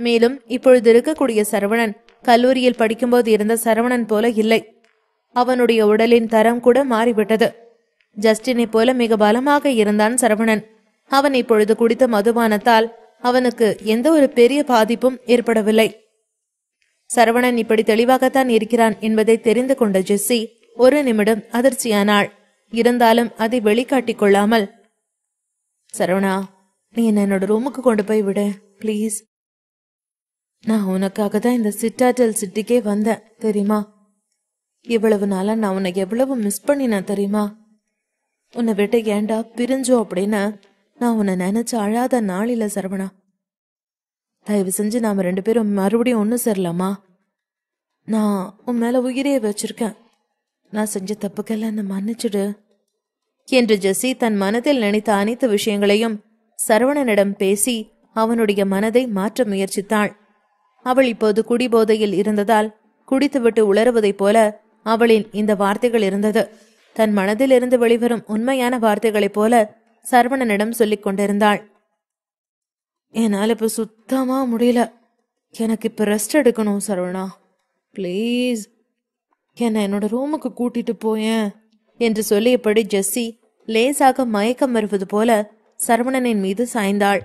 மேலும் இப்பொழுது இருக்கக்கூடிய சரவணன் கல்லூரியில் படிக்கும்போது இருந்த சரவணன் போல இல்லை. அவனுடைய உடலின் தரம் கூட மாறிவிட்டது. ஜஸ்டினை போல மிக பலமாக இருந்தான் சரவணன். அவன் இப்பொழுது குடித்த மதுபானத்தால் அவனுக்கு எந்த ஒரு பெரிய பாதிப்பும் ஏற்படவில்லை. சரவணன் இப்படி தெளிவாகத்தான் இருக்கிறான் என்பதை தெரிந்து கொண்ட ஜெஸ்ஸி ஒரு நிமிடம் அதிர்ச்சியானாள். இருந்தாலும் அதை வெளிக்காட்டிக் கொள்ளாமல், சரவணா, நீ என்னோட ரூமுக்கு கொண்டு போய் விடு பிளீஸ். நான் உனக்காக தான் இந்த சிட்டாட்டல் சிட்டிக்கே வந்தேன் தெரியுமா? இவ்வளவு நாளா நான் உன்னை எவ்வளவு மிஸ் பண்ணினேன் தெரியுமா? உன்னை விட்டு ஏண்டா பிரிஞ்சோம் அப்படின்னு நான் உன்னை நினைச்சு அழாத நாள் இல்ல சரவணா. தயவு செஞ்சு நாம 2 பேரும் மறுபடியும் ஒண்ணு சேரலாமா? நான் உன் மேல உயிரே வச்சிருக்கேன். நான் செஞ்ச தப்புக்கெல்லாம் என்ன மன்னிச்சுடு என்று ஜெஸ்ஸி தன் மனதில் நினைத்த அனைத்து விஷயங்களையும் சரவணனிடம் பேசி அவனுடைய மனதை மாற்ற முயற்சித்தாள். அவள் இப்போது குடிபோதையில் இருந்ததால் குடித்துவிட்டு உளறுவதைப் போல அவளின் இந்த வார்த்தைகள் இருந்தது. தன் மனதிலிருந்து வெளிவரும் உண்மையான வார்த்தைகளைப் போல சரவணனிடம் சொல்லிக் கொண்டிருந்தாள். என்னால் இப்ப சுத்தமா முடியல. எனக்கு இப்ப ரெஸ்ட் எடுக்கணும் சரவணா, பிளீஸ் என்னோட ரூமுக்கு கூட்டிட்டு போயேன் என்று சொல்லியபடி ஜெஸ்ஸி லேசாக மயக்கம் வருவது போல சரவணனின் மீது சாய்ந்தாள்.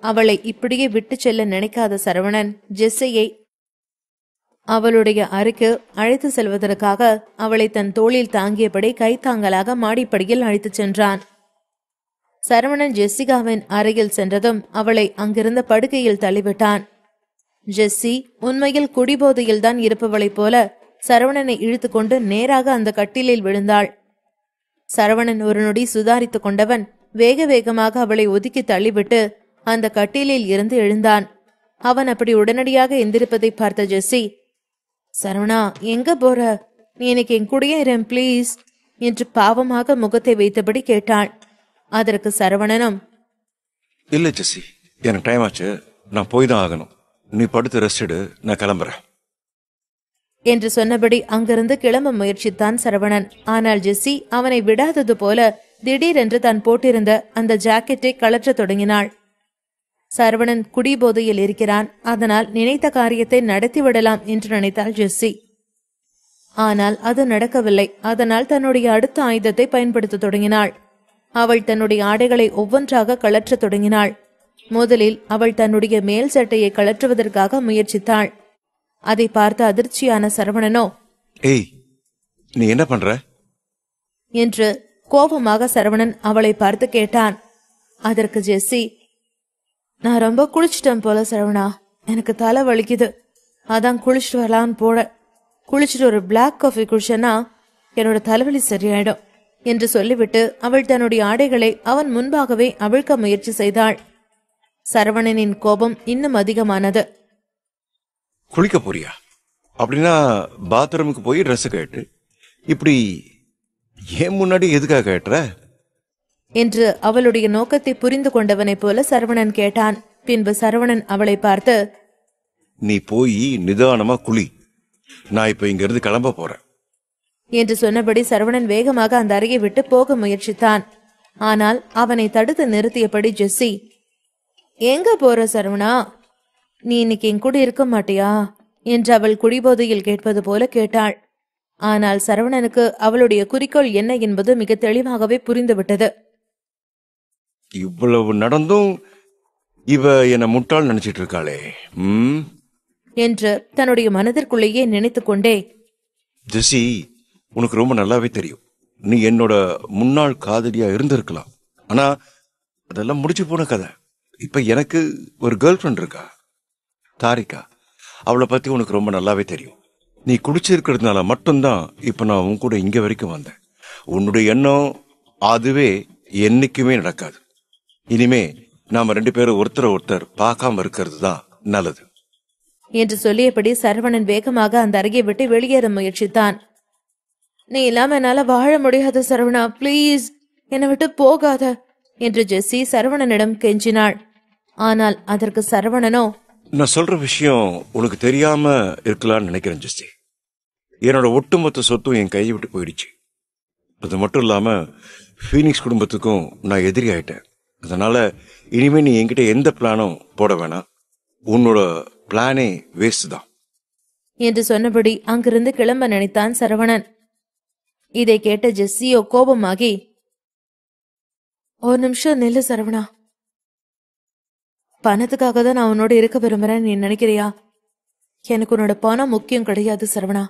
அவளை இப்படியே விட்டு செல்ல நினைக்காத சரவணன் ஜெஸ்ஸியை அவளுடைய அறைக்கு அழைத்து செல்வதற்காக அவளை தன் தோளில் தாங்கியபடி கைத்தாங்கலாக மாடிப்படியில் அழைத்துச் சென்றான். சரவணன் ஜெஸ்ஸிகாவின் அறையில் சென்றதும் அவளை அங்கிருந்த படுக்கையில் தள்ளிவிட்டான். ஜெஸ்ஸி உண்மையில் குடிபோதையில் தான் இருப்பவளைப் போல சரவணனை இழுத்துக்கொண்டு நேராக அந்த கட்டிலில் விழுந்தாள். சரவணன் ஒரு நொடி சுதாரித்துக் கொண்டவன் வேக வேகமாக அவளை ஒதுக்கி தள்ளிவிட்டு அந்த கட்டிலில் இருந்து எழுந்தான். அவன் அப்படி உடனடியாக எந்திருப்பதை பார்த்த ஜெஸ்ஸி, சரவணா எங்க போற? நீ எனக்கு என் கூடயே இரு பிளீஸ் என்று பாவமாக முகத்தை வைத்தபடி கேட்டாள். அதற்கு சரவணனும், இல்ல ஜெஸ்ஸி, எனக்கு டைம் ஆச்சு, நான் போய் தான் ஆகணும். நீ படுத்து ரெஸ்ட் எடு, நான் கிளம்புறேன் என்று சொன்னபடி அங்கிருந்து கிளம்ப முயற்சித்தான் சரவணன். ஆனால் ஜெஸ்ஸி அவனை விடாதது போல திடீரென்று தான் போட்டிருந்த அந்த ஜாக்கெட்டை கழற்றத் தொடங்கினாள். சரவணன் குடிபோதையில் இருக்கிறான், அதனால் நினைத்த காரியத்தை நடத்திவிடலாம் என்று நினைத்தாள் ஜெஸ்ஸி. ஆனால் அது நடக்கவில்லை. அதனால் தன்னுடைய அடுத்த ஆயுதத்தை பயன்படுத்த தொடங்கினாள். அவள் தன்னுடைய ஆடைகளை ஒவ்வொன்றாக கழற்றத் தொடங்கினாள். முதலில் அவள் தன்னுடைய மேல் சட்டையை கழற்றுவதற்காக முயற்சித்தாள். அதை பார்த்த அதிர்ச்சியான சரவணனோ, ஏய் நீ என்ன பண்ற என்று கோபமாக சரவணன் அவளை பார்த்து கேட்டான். அதற்கு ஜெஸ்ஸி, நான் ரொம்ப குளிச்சிட்டேன் போல சரவணா, எனக்கு தலை வலிக்குது, அதான் குளிச்சுட்டு வரலான்னு போட. குளிச்சுட்டு ஒரு பிளாக் காஃபி குடிச்சேன்னா என்னோட தலைவலி சரியாயிடும் என்று சொல்லிவிட்டு அவள் தன்னுடைய ஆடைகளை அவன் முன்பாகவே அவிழ்க்க முயற்சி செய்தாள். சரவணனின் கோபம் இன்னும் அதிகமானது. குளிக்க போறியா? அப்படின்னா பாத்ரூமுக்கு போய் ட்ரெஸ் கேட்டு இப்படி ஏன் முன்னாடி எதுக்காக கேட்டுற என்று அவளுடைய நோக்கத்தை புரிந்து கொண்டவனைப் போல சரவணன் கேட்டான். பின்பு சரவணன் அவளை பார்த்து, நீ போய் நிதானமா குளி, நான் இப்ப இங்க இருந்து கிளம்ப போறேன் என்று சொன்னபடி சரவணன் வேகமாக அந்த அறையை விட்டு போக முயற்சித்தான். ஆனால் அவனை தடுத்து நிறுத்தியபடி ஜெஸ்ஸி, எங்க போற சரவணா? நீ இன்னைக்கு என் கூட இருக்க மாட்டியா என்று அவள் குடிபோதையில் கேட்பது போல கேட்டாள். ஆனால் சரவணனுக்கு அவளுடைய குறிக்கோள் என்ன என்பது மிக தெளிவாகவே புரிந்துவிட்டது. இவ்வளவு நடந்தும் இவ என்ன முட்டாள் நினைச்சிட்டு இருக்காளே என்று தன்னுடைய மனதிற்குள்ளேயே நினைத்துக் கொண்டே, ஜெஸ்ஸி, உனக்கு ரொம்ப நல்லாவே தெரியும், நீ என்னோட முன்னாள் காதலியா இருந்திருக்கலாம். ஆனா அதெல்லாம் முடிச்சு போன கதை. இப்ப எனக்கு ஒரு கேர்ள் ஃப்ரெண்ட் இருக்கா, தாரிகா. அவளை பத்தி உனக்கு ரொம்ப நல்லாவே தெரியும். நீ குடிச்சிருக்கிறதுனால மட்டும்தான் இப்ப நான் உன் கூட இங்க வரைக்கும் வந்தேன். உன்னுடைய எண்ணம் அதுவே என்னைக்குமே நடக்காது. இனிமே நாம 2 பேரும் ஒருத்தர் பார்க்காம இருக்கிறது தான் நல்லது என்று சொல்லியபடி சரவணன் வேகமாக அந்த அறையை விட்டு வெளியேற முயற்சித்தான். நீ இல்லாம என்னால வாழ முடியாது சரவணா, பிளீஸ் என்னை விட்டு போகாத என்று ஜெஸ்ஸி சரவணனிடம் கெஞ்சினாள். ஆனால் அதற்கு சரவணனோ, நான் சொல்ற விஷயம் உனக்கு தெரியாம இருக்கலாம்னு நினைக்கிறேன் ஜெஸ்ஸி. என்னோட ஒட்டுமொத்த சொத்தும் என் கையை விட்டு போயிடுச்சு. அது மட்டும் இல்லாம ஃபீனிக்ஸ் குடும்பத்துக்கும் நான் எதிரி ஆயிட்டேன். அதனால இனிமே நீ என்கிட்ட எந்த பிளானும் போட வேணாம். உன்னோட பிளானே வேஸ்ட் தான். என்று சொன்னபடி அங்கிருந்து கிளம்ப நினைத்தான் சரவணன். இதை கேட்ட ஜெஸ்ஸியோ கோபமாகி, ஒரு நிமிஷம் நில்லு சரவணா. பணத்துக்காக தான் நான் உன்னோட இருக்க விரும்புறேன் நீ நினைக்கிறியா? எனக்கு உன்னோட பணம் முக்கியம் கிடையாது சரவணா,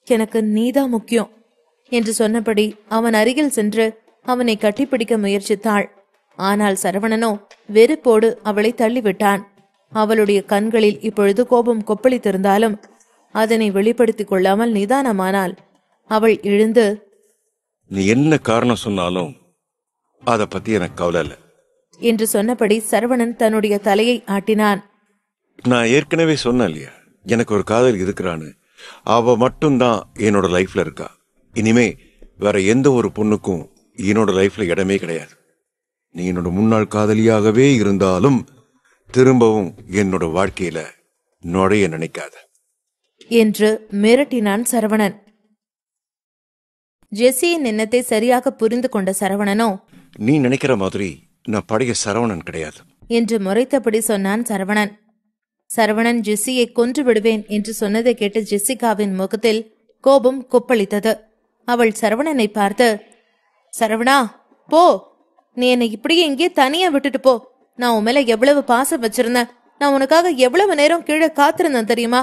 எனக்கு நீதான் முக்கியம் என்று சொன்னபடி அவன் அருகில் சென்று அவனை கட்டிப்பிடிக்க முயற்சித்தாள். ஆனால் சரவணனோ வெறுப்போடு அவளை தள்ளிவிட்டான். அவளுடைய கண்களில் இப்பொழுது கோபம் கொப்பளித்திருந்தாலும் அதனை வெளிப்படுத்திக் கொள்ளாமல் நிதானமானாள். அவள் எழுந்து, நீ என்ன காரணம் சொன்னாலும் அத பத்தி எனக்கு கவலை இல்ல என்று சொன்னபடி சரவணன் தன்னுடைய தலையை ஆட்டினான். நான் ஏற்கனவே சொன்னேன் இல்லையா, எனக்கு ஒரு காதல் இருக்கிறான்னு. அவ மட்டும்தான் என்னோட லைஃப்ல இருக்கா. இனிமே வேற எந்த ஒரு பொண்ணுக்கும் என்னோட லைஃப்ல இடமே கிடையாது. நீ என்னோட முன்னாள் காதலியாகவே இருந்தாலும் திரும்பவும் என்னோட வாழ்க்கையில நுழைய நினைக்காத என்று மிரட்டினான் சரவணன். ஜெஸ்ஸியின் எண்ணத்தை சரியாக புரிந்து கொண்ட சரவணனோ, நீ நினைக்கிற மாதிரி நான் பழைய சரவணன் கிடையாது என்று முறைத்தபடி சொன்னான் சரவணன். சரவணன் ஜெஸ்ஸியை கொன்று விடுவேன் என்று சொன்னதை கேட்டு ஜெஸ்ஸிகாவின் முகத்தில் கோபம் கொப்பளித்தது. அவள் சரவணனை பார்த்து, சரவணா போ, நீ என்னை இப்படியே இங்கே தனியா விட்டுட்டு போ. நான் உன் மேல எவ்வளவு பாசம் வச்சிருந்தேன். நான் உனக்காக எவ்வளவு நேரம் கீழே காத்திருந்தேன் தெரியுமா?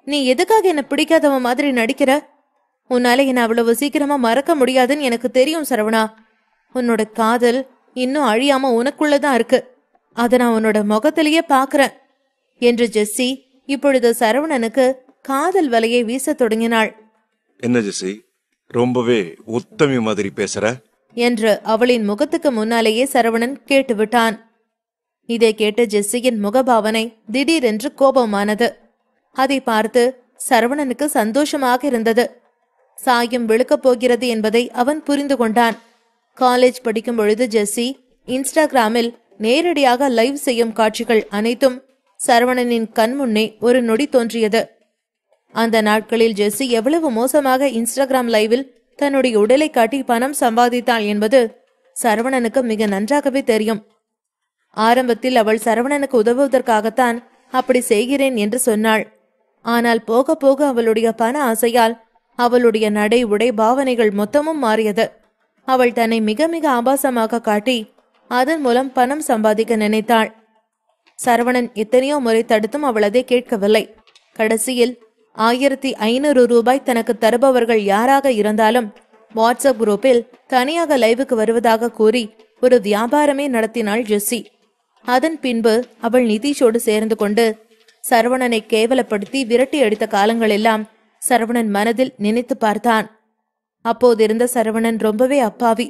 நீ எதுக்காக என்ன பிடிக்காதவ மாதிரி நடிக்கிற? உன்னால என்ன அவ்வளவு சீக்கிரமா மறக்க முடியாதுன்னு எனக்கு தெரியும் சரவணா. உன்னோட காதல் இன்னும் அழியாம உனக்குள்ளதான் இருக்கு. அத நான் உன்னோட முகத்திலேயே பாக்குறேன் என்று ஜெஸ்ஸி இப்பொழுது சரவணனுக்கு காதல் வலையை வீச தொடங்கினாள். என்ன ஜெஸ்ஸி, ரொம்பவே உத்தமி மாதிரி பேசுற என்று அவளின் முகத்துக்கு முன்னாலேயே சரவணன் கேட்டுவிட்டான். இதை கேட்டு ஜெஸ்ஸியின் முகபாவனை திடீரென்று கோபமானது. அதை பார்த்து சரவணனுக்கு சந்தோஷமாக இருந்தது. சாயம் விழுக்கப் போகிறது என்பதை அவன் புரிந்து கொண்டான். காலேஜ் படிக்கும் பொழுது ஜெஸ்ஸி இன்ஸ்டாகிராமில் நேரடியாக லைவ் செய்யும் காட்சிகள் அனைத்தும் சரவணனின் கண்முன்னே ஒரு நொடி தோன்றியது. அந்த நாட்களில் ஜெஸ்ஸி எவ்வளவு மோசமாக இன்ஸ்டாகிராம் லைவில் தன்னுடைய உடலை காட்டி பணம் சம்பாதித்தாள் என்பது சரவணனுக்கு மிக நன்றாகவே தெரியும். ஆரம்பத்தில் அவள் சரவணனுக்கு உதவுவதற்காகத்தான் அப்படி செய்கிறேன் என்று சொன்னாள். ஆனால் போக போக அவளுடைய பண ஆசையால் அவளுடைய நடை உடை பாவனைகள் மொத்தமும் மாறியது. அவள் தன்னை மிக மிக ஆபாசமாக காட்டி அதன் மூலம் பணம் சம்பாதிக்க நினைத்தாள். சரவணன் எத்தனையோ முறை தடுத்தும் அவள் அதை கேட்கவில்லை. கடைசியில் 1500 ரூபாய் தனக்கு தருபவர்கள் யாராக இருந்தாலும் வாட்ஸ்அப் குரூப்பில் தனியாக லைவுக்கு வருவதாக கூறி ஒரு வியாபாரமே நடத்தினாள் ஜெஸ்ஸி. அதன் பின்பு அவள் நிதிஷோடு சேர்ந்து கொண்டு சரவணனை கேவலப்படுத்தி விரட்டி அடித்த காலங்களெல்லாம் சரவணன் மனதில் நினைத்து பார்த்தான். அப்போதிருந்த சரவணன் ரொம்பவே அப்பாவி,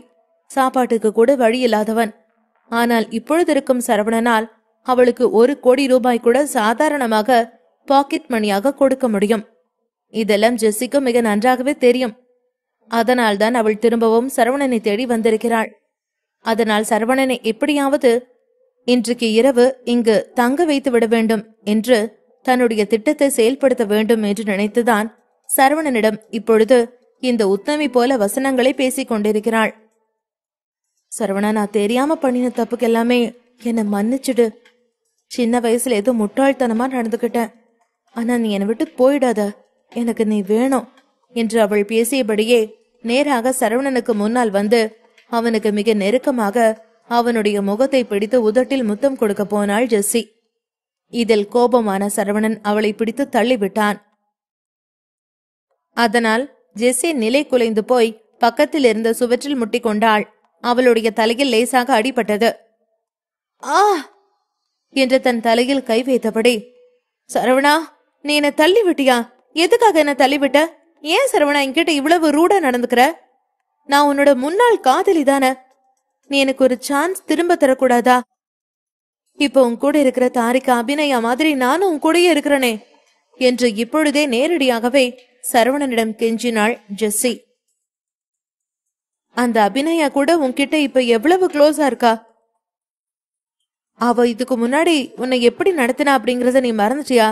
சாப்பாட்டுக்கு கூட வழி இல்லாதவன். ஆனால் இப்பொழுதிருக்கும் சரவணனால் அவளுக்கு 1 கோடி ரூபாய் கூட சாதாரணமாக பாக்கெட் மணியாக கொடுக்க முடியும். இதெல்லாம் ஜெஸ்ஸிக்கு மிக நன்றாகவே தெரியும். அதனால்தான் அவள் திரும்பவும் சரவணனை தேடி வந்திருக்கிறாள். அதனால் சரவணனை எப்படியாவது இன்றைக்கு இரவு இங்கு தங்க வைத்து விட வேண்டும் என்று தன்னுடைய திட்டத்தை செயல்படுத்த வேண்டும் என்று நினைத்துதான் சரவணனிடம் இப்பொழுது இந்த உத்தமி போல வசனங்களை பேசிக் கொண்டிருக்கிறாள். சரவணா, நான் தெரியாம பண்ணின தப்புக்கு எல்லாமே என்னை மன்னிச்சுடு. சின்ன வயசுல ஏதோ முட்டாள்தனமா நடந்துகிட்டேன். ஆனா நீ என்னை விட்டு போயிடாத, எனக்கு நீ வேணும் என்று அவள் பேசியபடியே நேராக சரவணனுக்கு முன்னால் வந்து அவனுக்கு மிக நெருக்கமாக அவனுடைய முகத்தை பிடித்து உதட்டில் முத்தம் கொடுக்க போனாள் ஜெஸ்ஸி. இதில் கோபமான சரவணன் அவளை பிடித்து தள்ளிவிட்டான். அதனால் ஜெஸ்ஸி நிலை குலைந்து போய் பக்கத்தில் இருந்த சுவற்றில் முட்டிக்கொண்டாள். அவளுடைய தலையில் லேசாக அடிபட்டது. ஆ என்று தன் தலையில் கை வைத்தபடி, சரவணா, நீ என்ன தள்ளி விட்டியா? எதுக்காக என்ன தள்ளிவிட்ட? ஏன் சரவணா என்கிட்ட இவ்வளவு ரூடா நடந்துக்கிற? நான் உன்னோட முன்னாள் காதலி தானே. நீ எனக்கு ஒரு சான்ஸ் திரும்ப தரக்கூடாதா? இப்ப உன் கூட இருக்கிற தாரிகா அபிநயா மாதிரி நானும் உன் கூடயே இருக்கிறனே என்று இப்பொழுதே நேரடியாகவே சரவணனிடம் கெஞ்சினாள் ஜெஸ்ஸி. அந்த அபிநயா கூட உன்கிட்ட இப்ப எவ்வளவு க்ளோஸா இருக்கா? அவ இதுக்கு முன்னாடி உன்னை எப்படி நடத்தினா அப்படிங்கறத நீ மறந்துட்டியா?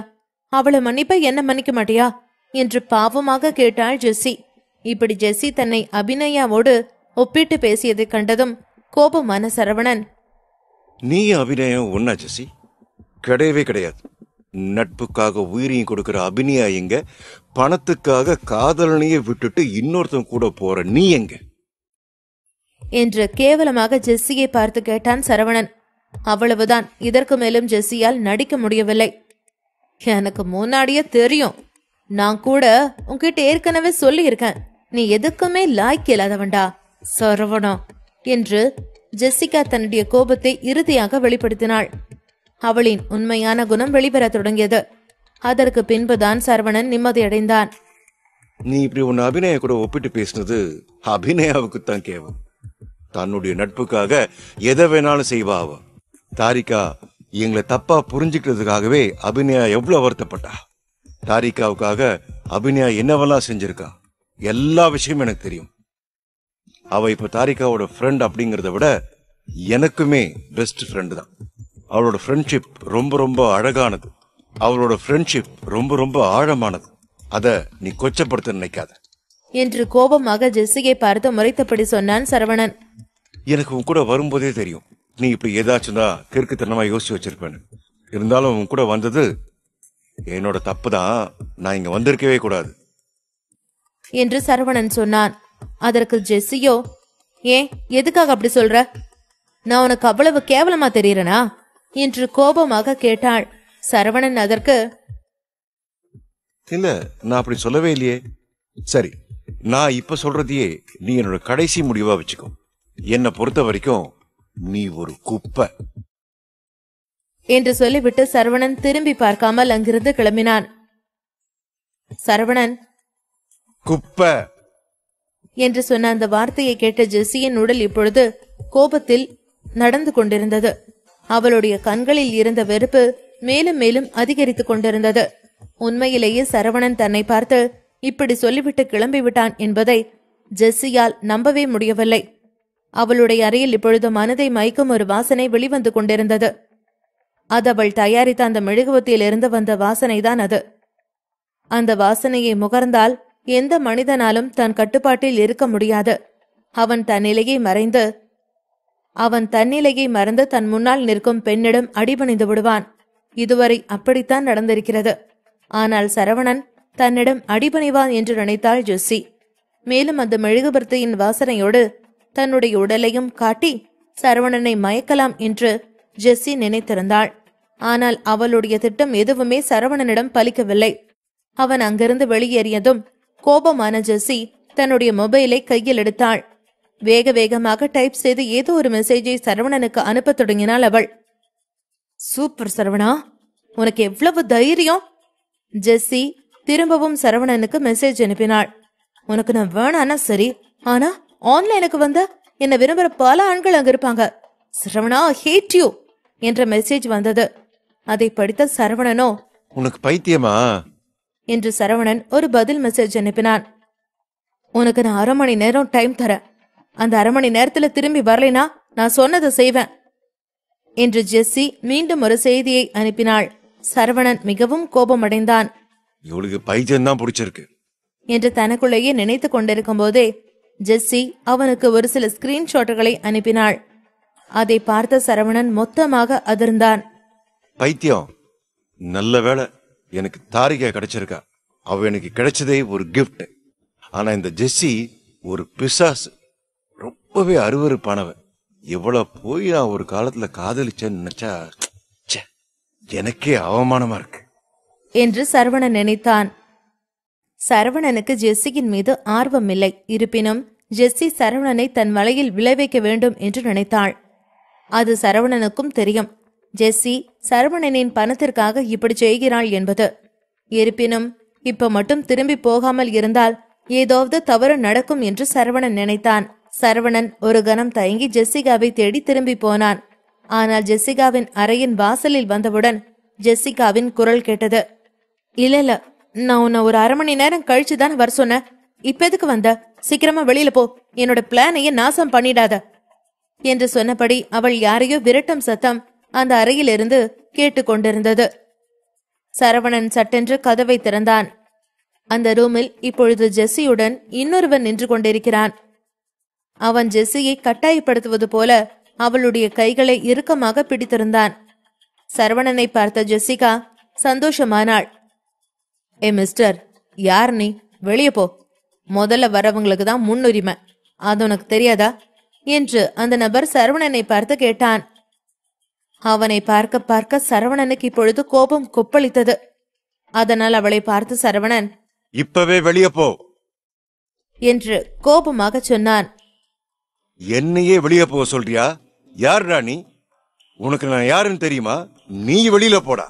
அவளை மன்னிப்ப என்ன மன்னிக்க மாட்டியா என்று பாவமாக கேட்டாள் ஜெஸ்ஸி. இப்படி ஜெஸ்ஸி தன்னை அபிநயாவோடு ஒப்பிட்டு பேசியதை கண்டதும் கோபமான சரவணன், நீ அபிநயம் ஒன்னா ஜெஸ்ஸி? கிடையவே கிடையாது. நட்புக்காக உயிரையும் கொடுக்கிற அபிநயா எங்க? பணத்துக்காக காதலனையே விட்டுட்டு இன்னொருத்தன் கூட போற நீ எங்க? என்று கேவலமாக ஜெஸ்ஸியை பார்த்து கேட்டான் சரவணன். அவ்வளவுதான். இதற்கு மேலும் ஜெஸ்ஸியால் நடிக்க முடியவில்லை. எனக்கு முன்னாடியே தெரியும். நான் கூட உன்கிட்ட ஏற்கனவே சொல்லியிருக்கேன், நீ எதுக்குமே லாய்க்கு இல்லாதவன்டா சரவணா என்று ஜெஸ்ஸிகா தன்னுடைய கோபத்தை இறுதியாக வெளிப்படுத்தினாள். அவளின் உண்மையான குணம் வெளிவரத் தொடங்கியது. அதற்கு பின்புதான் சரவணன் நிம்மதியடைந்தான். நீ இப்படி உன்னை அபிநயா கூட ஒப்பிட்டு பேசினது அபிநயாவுக்குத்தான் கேவம். தன்னுடைய நட்புக்காக எதை வேணாலும் செய்வா அவ. தாரிகா எங்களை தப்பா புரிஞ்சுக்கிறதுக்காகவே அபிநயா எவ்வளவு வருத்தப்பட்டா. தாரிகாவுக்காக அபிநயா என்னவெல்லாம் செஞ்சிருக்கா, எல்லா விஷயமும் எனக்கு தெரியும். அவ இப்ப தாரிகாவோட ஃப்ரெண்ட் அப்படிங்கறத விட எனக்குமே பெஸ்ட் ஃப்ரெண்டு தான். அவளோட ஃப்ரெண்ட்ஷிப் ரொம்ப ரொம்ப அழகானது. அவளோட ஃப்ரெண்ட்ஷிப் ரொம்ப ரொம்ப ஆழமானது. அத நீ கொச்சப்படுத்த நினைக்காத என்று கோபமாக ஜெஸ்ஸியை பார்த்து முறைத்தபடி சொன்னான் சரவணன். எனக்கு உன் கூட வரும்போதே தெரியும் நீ இப்படி ஏதாச்சும் தான் கிறுக்குத்தனமா யோசிச்சு வச்சிருப்பேன்னு. இருந்தாலும் உன் கூட வந்தது என்னோட தப்பு தான். நான் இங்க வந்திருக்கவே கூடாது என்று சரவணன் சொன்னான். அதற்கு ஜெஸ்ஸியோ, ஏன் எதுக்காக அப்படி சொல்ற? நான் உனக்கு அவ்வளவு கேவலமா தெரியறனா என்று கோபமாக கேட்டாள். சரவணன் அதற்கு, இல்ல நான் அப்படி சொல்லவே இல்லையே. சரி, நான் இப்ப சொல்றதையே நீ என்னோட கடைசி முடிவா வச்சுக்கோ. என்னை பொறுத்த வரைக்கும் நீ ஒரு குப்பை என்று சொல்லிவிட்டு சரவணன் திரும்பி பார்க்காமல் அங்கிருந்து கிளம்பினான். சரவணன் குப்பை என்று சொன்ன அந்த வார்த்தையை கேட்ட ஜெஸ்ஸியின் உடல் இப்பொழுது கோபத்தில் நடந்து கொண்டிருந்தது. அவளுடைய கண்களில் இருந்த வெறுப்பு மேலும் மேலும் அதிகரித்துக் கொண்டிருந்தது. உண்மையிலேயே சரவணன் தன்னை பார்த்து இப்படி சொல்லிவிட்டு கிளம்பிவிட்டான் என்பதை ஜெஸ்ஸியால் நம்பவே முடியவில்லை. அவளுடைய அறையில் இப்பொழுது மனதை மயக்கும் ஒரு வாசனை வெளிவந்து கொண்டிருந்தது. அது அவள் தயாரித்த அந்த மெழுகுவத்திலிருந்து வந்த வாசனைதான் அது. அந்த வாசனையை முகர்ந்தால் எந்த மனிதனாலும் தன் கட்டுப்பாட்டில் இருக்க முடியாது. அவன் தன்னிலையை மறந்து தன் முன்னால் நிற்கும் பெண்ணிடம் அடிபணிந்து விடுவான். இதுவரை அப்படித்தான் நடந்திருக்கிறது. ஆனால் சரவணன் தன்னிடம் அடிபணிவான் என்று நினைத்தாள் ஜெஸ்ஸி. மேலும் அந்த மெழுகுபர்த்தியின் வாசனையோடு தன்னுடைய உடலையும் காட்டி சரவணனை மயக்கலாம் என்று ஜெஸ்ஸி நினைத்திருந்தாள். ஆனால் அவளுடைய திட்டம் எதுவுமே சரவணனிடம் பலிக்கவில்லை. அவன் அங்கிருந்து வெளியேறியதும் கோபமான ஜெஸ்ஸி தன்னுடைய மொபைலை கையில் எடுத்தாள். வேக வேகமாக டைப் செய்து ஏதோ ஒரு மெசேஜை சரவணனுக்கு அனுப்ப தொடங்கினாள் அவள். சூப்பர் சரவணா, உனக்கு எவ்வளவு தைரியம்! ஜெஸ்ஸி திரும்பவும் சரவணனுக்கு மெசேஜ் அனுப்பினாள். உனக்கு நான் வேணானா சரி, ஆனா ஆன்லைனுக்கு வந்த என்ன விரும்புற பல ஆண்கள் அங்க இருப்பாங்க. சரவணா, ஹேட் யூ என்ற மெசேஜ் வந்தது. அதை படித்த சரவணனோ, உனக்கு பைத்தியமா என்று சரவணன் ஒரு பதில் மெசேஜ் அனுப்பினான். உனக்கு நான் 1/2 மணி நேரம் டைம் தரேன். அந்த 1/2 மணி நேரத்துல திரும்பி வரலைனா நான் சொன்னதை செய்வேன் என்று ஜெஸ்ஸி மீண்டும் ஒரு செய்தியை அனுப்பினாள். சரவணன் மிகவும் கோபமடைந்தான். இவளுக்கு பைத்தியம்தான் பிடிச்சிருக்கு என்று தனக்குள்ளேயே நினைத்து கொண்டிருக்கும் போதே ஜெஸ்ஸி அவனுக்கு ஒரு சில ஸ்கிரீன்ஷாட்டுகளை அனுப்பினாள். அதை பார்த்த சரவணன் மொத்தமாக அதிர்ந்தான். பைத்தியம், நல்ல வேளை எனக்கு தாரிகா கிடைச்சிருக்கா. அவ எனக்கு கிடைச்சதே ஒரு கிஃப்ட். ஆனா இந்த ஜெஸ்ஸி ஒரு பிசாசு, ரொம்பவே அருவருப்பானவன். இவ்வளவு போய் நான் ஒரு காலத்துல காதலிச்சேன்னு நினைச்சா எனக்கே அவமானமா இருக்கு என்று சரவணன் நினைத்தான். சரவணனுக்கு ஜெஸ்ஸியின் மீது ஆர்வம் இல்லை. இருப்பினும் ஜெஸ்ஸி சரவணனை தன் வலையில் விளைவிக்க வேண்டும் என்று நினைத்தாள். அது சரவணனுக்கும் தெரியும். ஜெஸ்ஸி சரவணனின் பணத்திற்காக இப்படி செய்கிறாள் என்பது. இருப்பினும் இப்ப மட்டும் திரும்பி போகாமல் இருந்தால் ஏதாவது தவறு நடக்கும் என்று சரவணன் நினைத்தான். சரவணன் ஒரு கணம் தயங்கி ஜெஸ்ஸிகாவை தேடி திரும்பி போனான். ஆனால் ஜெஸ்ஸிகாவின் அறையின் வாசலில் வந்தவுடன் ஜெஸ்ஸிகாவின் குரல் கேட்டது. இல்ல, நான் உன்னை ஒரு 1/2 மணி நேரம் கழிச்சுதான் வர சொன்னேன். இப்ப எதுக்கு வந்த? சீக்கிரமா வெளியில போ, என்னோட பிளானையே நாசம் பண்ணிடாத என்று சொன்னபடி அவள் யாரையோ விரட்டும் சத்தம் அந்த அறையிலிருந்து கேட்டுக்கொண்டிருந்தது. சரவணன் சட்டென்று கதவை திறந்தான். அந்த ரூமில் இப்பொழுது ஜெஸ்ஸியுடன் இன்னொருவன் நின்று கொண்டிருக்கிறான். அவன் ஜெஸ்ஸியை கட்டாயப்படுத்துவது போல அவளுடைய கைகளை இறுக்கமாக பிடித்திருந்தான். சரவணனை பார்த்த ஜெஸ்ஸிகா சந்தோஷமானாள். ஏ மிஸ்டர், யார் நீ? வெளியே போ. முதல்ல வரவங்களுக்கு தான் முன்னுரிமை, அது உனக்கு தெரியாதா என்று அந்த நபர் சரவணனை பார்த்து கேட்டான். அவனை பார்க்க பார்க்க சரவணனுக்கு இப்பொழுது கோபம் கொப்பளித்தது. அதனால் அவளை பார்த்து சரவணன், இப்பவே வெளியே போ என்று கோபமாக சொன்னான். என்னையே வெளியே போக சொல்றியா? யார் ராணி? உனக்கு நான் யாருன்னு தெரியுமா? நீ வெளியில போடா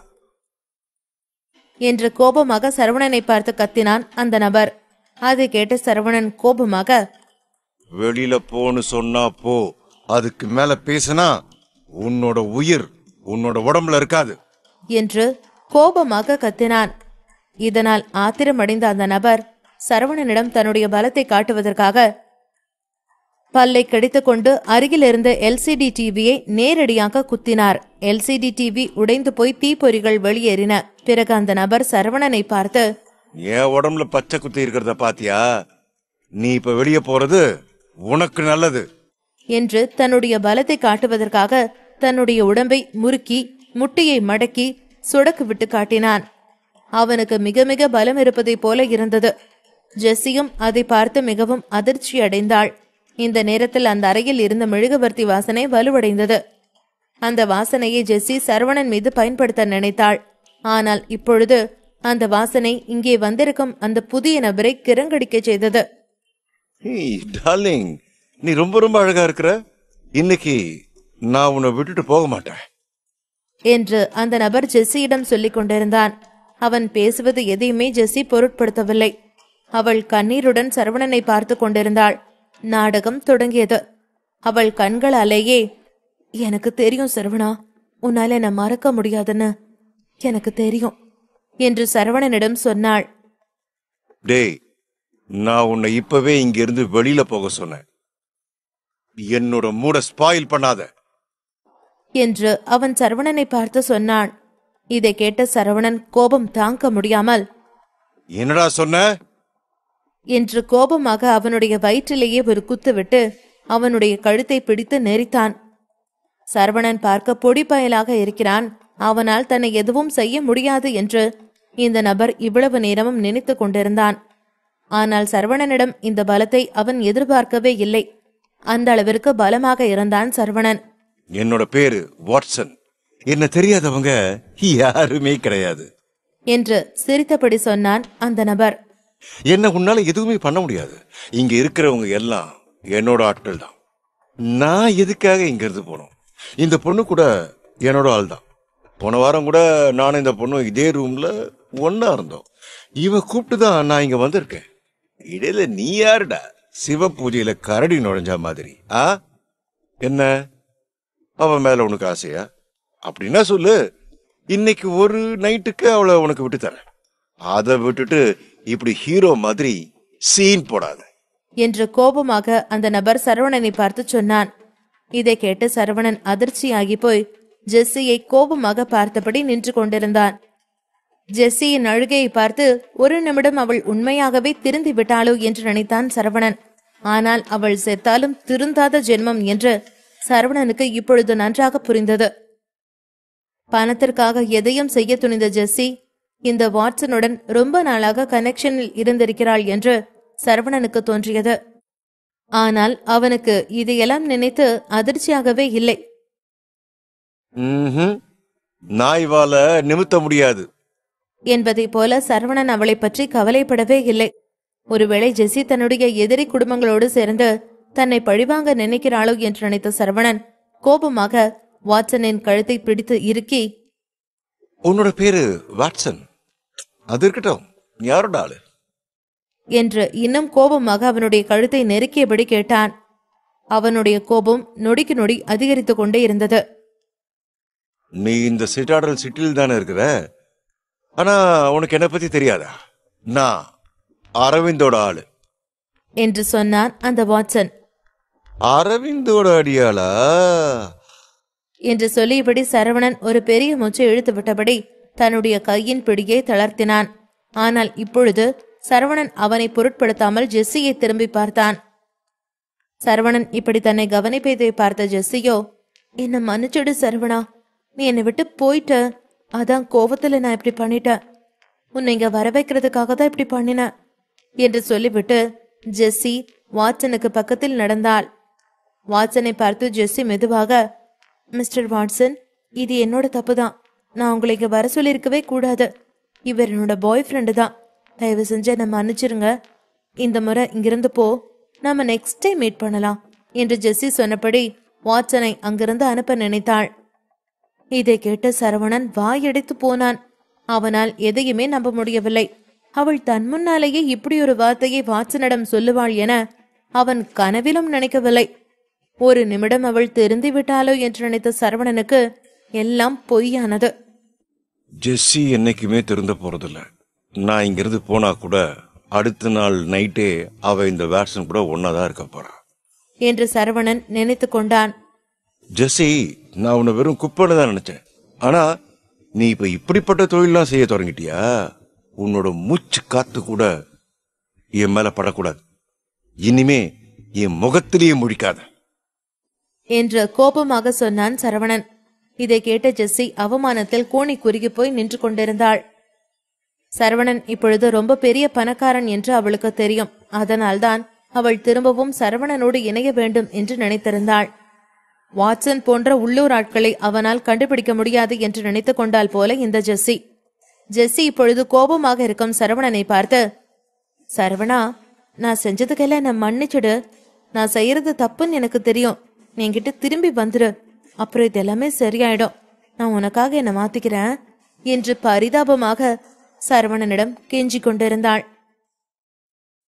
என்று கோபமாக சரவணனை பார்த்து கத்தினான் அந்த நபர். அதை கேட்ட சரவணன் கோபமாக, வெளியில போன்னு சொன்னா போ, அதுக்கு மேல பேசினா உன்னோட உயிர் உன்னோட உடம்புல இருக்காது என்று கோபமாக கத்தினான். இதனால் ஆத்திரமடைந்த அந்த நபர் சரவணனிடம் தன்னுடைய பலத்தை காட்டுவதற்காக பல்லை கடித்துக்கொண்டு அருகில் இருந்த எல்சிடி டிவியை நேரடியாக குத்தினார். எல்சிடி டிவி உடைந்து போய் தீப்பொறிகள் வெளியேறின. பிறகு அந்த நபர் சரவணனை பார்த்து, என் உடம்புல பச்சை குத்தி இருக்கிறத பாத்தியா? நீ இப்ப வெளியே போறது உனக்கு நல்லது என்று தன்னுடைய பலத்தை காட்டுவதற்காக தன்னுடைய உடம்பை முறுக்கி முட்டியை மடக்கி சுடக்கு விட்டு காட்டினான். அவனுக்கு மிக மிக பலம் இருப்பதைப் போல இருந்தது. ஜெஸ்ஸியும் அதை பார்த்து மிகவும் அதிர்ச்சி அடைந்தாள். இந்த நேரத்தில் அந்த அறையில் இருந்த மெழுகுவர்த்தி வாசனை வலுவடைந்தது. அந்த வாசனையை ஜெஸ்ஸி சரவணன் மீது பயன்படுத்த நினைத்தாள். ஆனால் இப்பொழுது அந்த வாசனை இங்கே வந்திருக்கும் அந்த புதிய நபரை கிறங்கடிக்க செய்தது. டார்லிங், நீ ரொம்ப ரொம்ப அழகா இருக்கிற. இன்னைக்கு நான் உன்னை விட்டுட்டு போக மாட்டேன் என்று அந்த நபர் ஜெஸ்ஸியிடம் சொல்லிக் கொண்டிருந்தான். அவன் பேசுவது எதையுமே ஜெஸ்ஸி பொருட்படுத்தவில்லை. அவள் கண்ணீருடன் சரவணனை பார்த்து கொண்டிருந்தாள். நாடகம் தொடங்கியது. அவள் கண்களாலேயே, எனக்கு தெரியும் சரவணா, உன்னால என்ன மறக்க முடியாதுன்னு எனக்கு தெரியும் என்று சரவணனிடம் சொன்னாள். டேய், நான் உன்னை இப்பவே இங்க இருந்து வெளியில போக சொன்னேன். என்னோட மூட ஸ்பாயில் பண்ணாத என்று அவன் சரவணனை பார்த்து சொன்னான். இதை கேட்ட சரவணன் கோபம் தாங்க முடியாமல், என்னடா சொன்ன என்று கோபமாக அவனுடைய வயிற்றிலேயே ஒரு குத்துவிட்டு அவனுடைய கழுத்தை பிடித்து நெரித்தான். சரவணன் பார்க்க பொடி பயலாக இருக்கிறான். அவனால் தன்னை எதுவும் செய்ய முடியாது என்று இந்த நபர் இவ்வளவு நேரமும் நினைத்து கொண்டிருந்தான். ஆனால் சரவணனிடம் இந்த பலத்தை அவன் எதிர்பார்க்கவே இல்லை. அந்த அளவிற்கு பலமாக இருந்தான் சரவணன். என்னோட பேரு வாட்சன். என்ன தெரியாதவங்க யாருமே கிடையாது என்று சிரித்தபடி சொன்னான் அந்த நபர். என்ன உன்னால எதுவுமே பண்ண முடியாது. இங்க இருக்கிறவங்க எல்லாம் என்னோட ஆட்கள் தான். நான் எதுக்காக இங்க இருந்து போனோம்? இந்த பொண்ணு கூட என்னோட ஆள் தான். போன வாரம் கூட நானும் இந்த பொண்ணும் இதே ரூம்ல ஒன்னா இருந்தோம். இவன் கூப்பிட்டுதான் நான் இங்க வந்திருக்கேன். இடையில நீ யாருடா சிவ பூஜையில கரடி நுழைஞ்ச மாதிரி? என்ன அவன் மேல உனக்கு ஆசையா? அப்படின்னா சொல்லு, இன்னைக்கு ஒரு நைட்டுக்கு அவளை உனக்கு விட்டு தரேன். அதை விட்டுட்டு இப்படி ஹீரோ மாதிரி சீன் போடாத என்று கோபமாக அந்த நபர் சரவணனை பார்த்து சொன்னான். இதை கேட்டு சரவணன் அதிர்ச்சியாகி போய் ஜெஸ்ஸியை கோபமாக பார்த்தபடி நின்று கொண்டிருந்தான். ஜெஸ்ஸியின் அழுகையை பார்த்து ஒரு நிமிடம் அவள் உண்மையாகவே திருந்தி விட்டாளோ என்று நினைத்தான் சரவணன். ஆனால் அவள் செத்தாலும் திருந்தாத ஜென்மம் என்று சரவணனுக்கு இப்பொழுது நன்றாக புரிந்தது. பணத்திற்காக எதையும் செய்ய துணிந்த ஜெஸ்ஸி இந்த வாட்சனுடன் ரொம்ப நாளாக கனெக்ஷனில் இருந்திருக்கிறாள் என்று சரவணனுக்கு தோன்றியது. ஆனால் அவனுக்கு இதையெல்லாம் நினைத்து அதிர்ச்சியாகவே இல்லை. நாய்வால நிமித்த முடியாது என்பதை போல சரவணன் அவளை பற்றி கவலைப்படவே இல்லை. ஒருவேளை ஜெஸ்ஸி தன்னுடைய எதிரி குடும்பங்களோடு சேர்ந்து தன்னை பழிவாங்க நினைக்கிறாளோ என்று நினைத்த சரவணன் கோபமாக வாட்சனின் கழுத்தை பிடித்து இறுக்கி, உன்னோட பேரு வாட்சன், அது இருக்கட்டும், யாரோட ஆளு என்று இன்னும் கோபமாக அவனுடைய கழுத்தை நெருக்கியபடி கேட்டான். அவனுடைய கோபம் நொடிக்கு நொடி அதிகரித்துக் கொண்டே இருந்தது. நீ இந்த சிட்டாடல் சிட்டியில் தானே இருக்கிற, ஆனா உனக்கு என்ன பத்தி தெரியாதா? நான் அரவிந்தோட ஆளு என்று சொன்னான் அந்த வாட்சன். அரவிந்தோட அடியாளா என்று சொல்லியபடி சரவணன் ஒரு பெரிய மூச்சை இழுத்து விட்டபடி தன்னுடைய கையின் பிடியை தளர்த்தினான். ஆனால் இப்பொழுது சரவணன் அவனை பொருட்படுத்தாமல் ஜெஸ்ஸியை திரும்பி பார்த்தான். சரவணன் இப்படி தன்னை கவனிப்பதை பார்த்த ஜெஸ்ஸியோ, என்ன மன்னிச்சுடு சரவணா, நீ என்னை விட்டு போயிட்ட, அதான் கோவத்துல நான் இப்படி பண்ணிட்டேன். உன்னை இங்க வர வைக்கிறதுக்காக தான் இப்படி பண்ணினேன் என்று சொல்லிவிட்டு ஜெஸ்ஸி வாட்சனுக்கு பக்கத்தில் நடந்தாள். வாட்சனை பார்த்து ஜெஸ்ஸி மெதுவாக, மிஸ்டர் வாட்சன், இது என்னோட தப்பு தான். நான் உங்களை இங்க வர சொல்லியிருக்கவே கூடாது. இவர் என்னோட பாய் ஃப்ரெண்டு தான். தயவு செஞ்சு என்னை மன்னிச்சிருங்க. இந்த முறை இங்கிருந்து போ, நாம நெக்ஸ்ட் டைம் மீட் பண்ணலாம் என்று ஜெஸ்ஸி சொன்னபடி வாட்சனை அங்கிருந்து அனுப்ப நினைத்தாள். இதை கேட்ட சரவணன் வாயடைத்து போனான். அவனால் எதையுமே நம்ப முடியவில்லை. அவள் தன் முன்னாலேயே இப்படி ஒரு வார்த்தையை வாட்சனிடம் சொல்லுவாள் என அவன் கனவிலும் நினைக்கவில்லை. ஒரு நிமிடம் அவள் தெரிந்து விட்டாளோ என்று நினைத்த சரவணனுக்கு எல்லாம் பொய்யானது. ஜெஸ்ஸி என்னைக்குமே திருந்த போறதில்ல. நான் இங்கிருந்து போனா கூட அடுத்த நாள் நைட்டே அவ இந்த வேட்சன் கூட ஒன்னாதான் இருக்க போறா என்று சரவணன் நினைத்து கொண்டான். ஜெஸ்ஸி, நான் உன்னை வெறும் குப்பைன்னு தான் நினைச்சேன். ஆனா நீ இப்ப இப்படிப்பட்ட தொழிலாம் செய்ய தொடங்கிட்டியா? உன்னோட மூச்சு காத்து கூட என் மேல படக்கூடாது. இனிமே என் முகத்திலேயே முழிக்காத என்று கோபமாக சொன்னான் சரவணன். இதை கேட்ட ஜெஸ்ஸி அவமானத்தில் கூனி குறுகி போய் நின்று கொண்டிருந்தாள். சரவணன் இப்பொழுது ரொம்ப பெரிய பணக்காரன் என்று அவளுக்கு தெரியும். அதனால்தான் அவள் திரும்பவும் சரவணனோடு இணைய வேண்டும் என்று நினைத்திருந்தாள். வாட்சன் போன்ற உள்ளூர் ஆட்களை அவனால் கண்டுபிடிக்க முடியாது என்று நினைத்து கொண்டால் போல இந்த ஜெஸ்ஸி. ஜெஸ்ஸி இப்பொழுது கோபமாக இருக்கும் சரவணனை பார்த்து, சரவணா, நான் செஞ்சதுக்கெல்லாம் என்ன மன்னிச்சுடு. நான் செய்யறது தப்புன்னு எனக்கு தெரியும். நீ என்கிட்ட திரும்பி வந்துரு, அப்புறம் இது எல்லாமே சரியாயிடும். நான் உனக்காக என்ன மாத்திக்கிறேன் என்று பரிதாபமாக சரவணனிடம் கெஞ்சி கொண்டிருந்தாள்.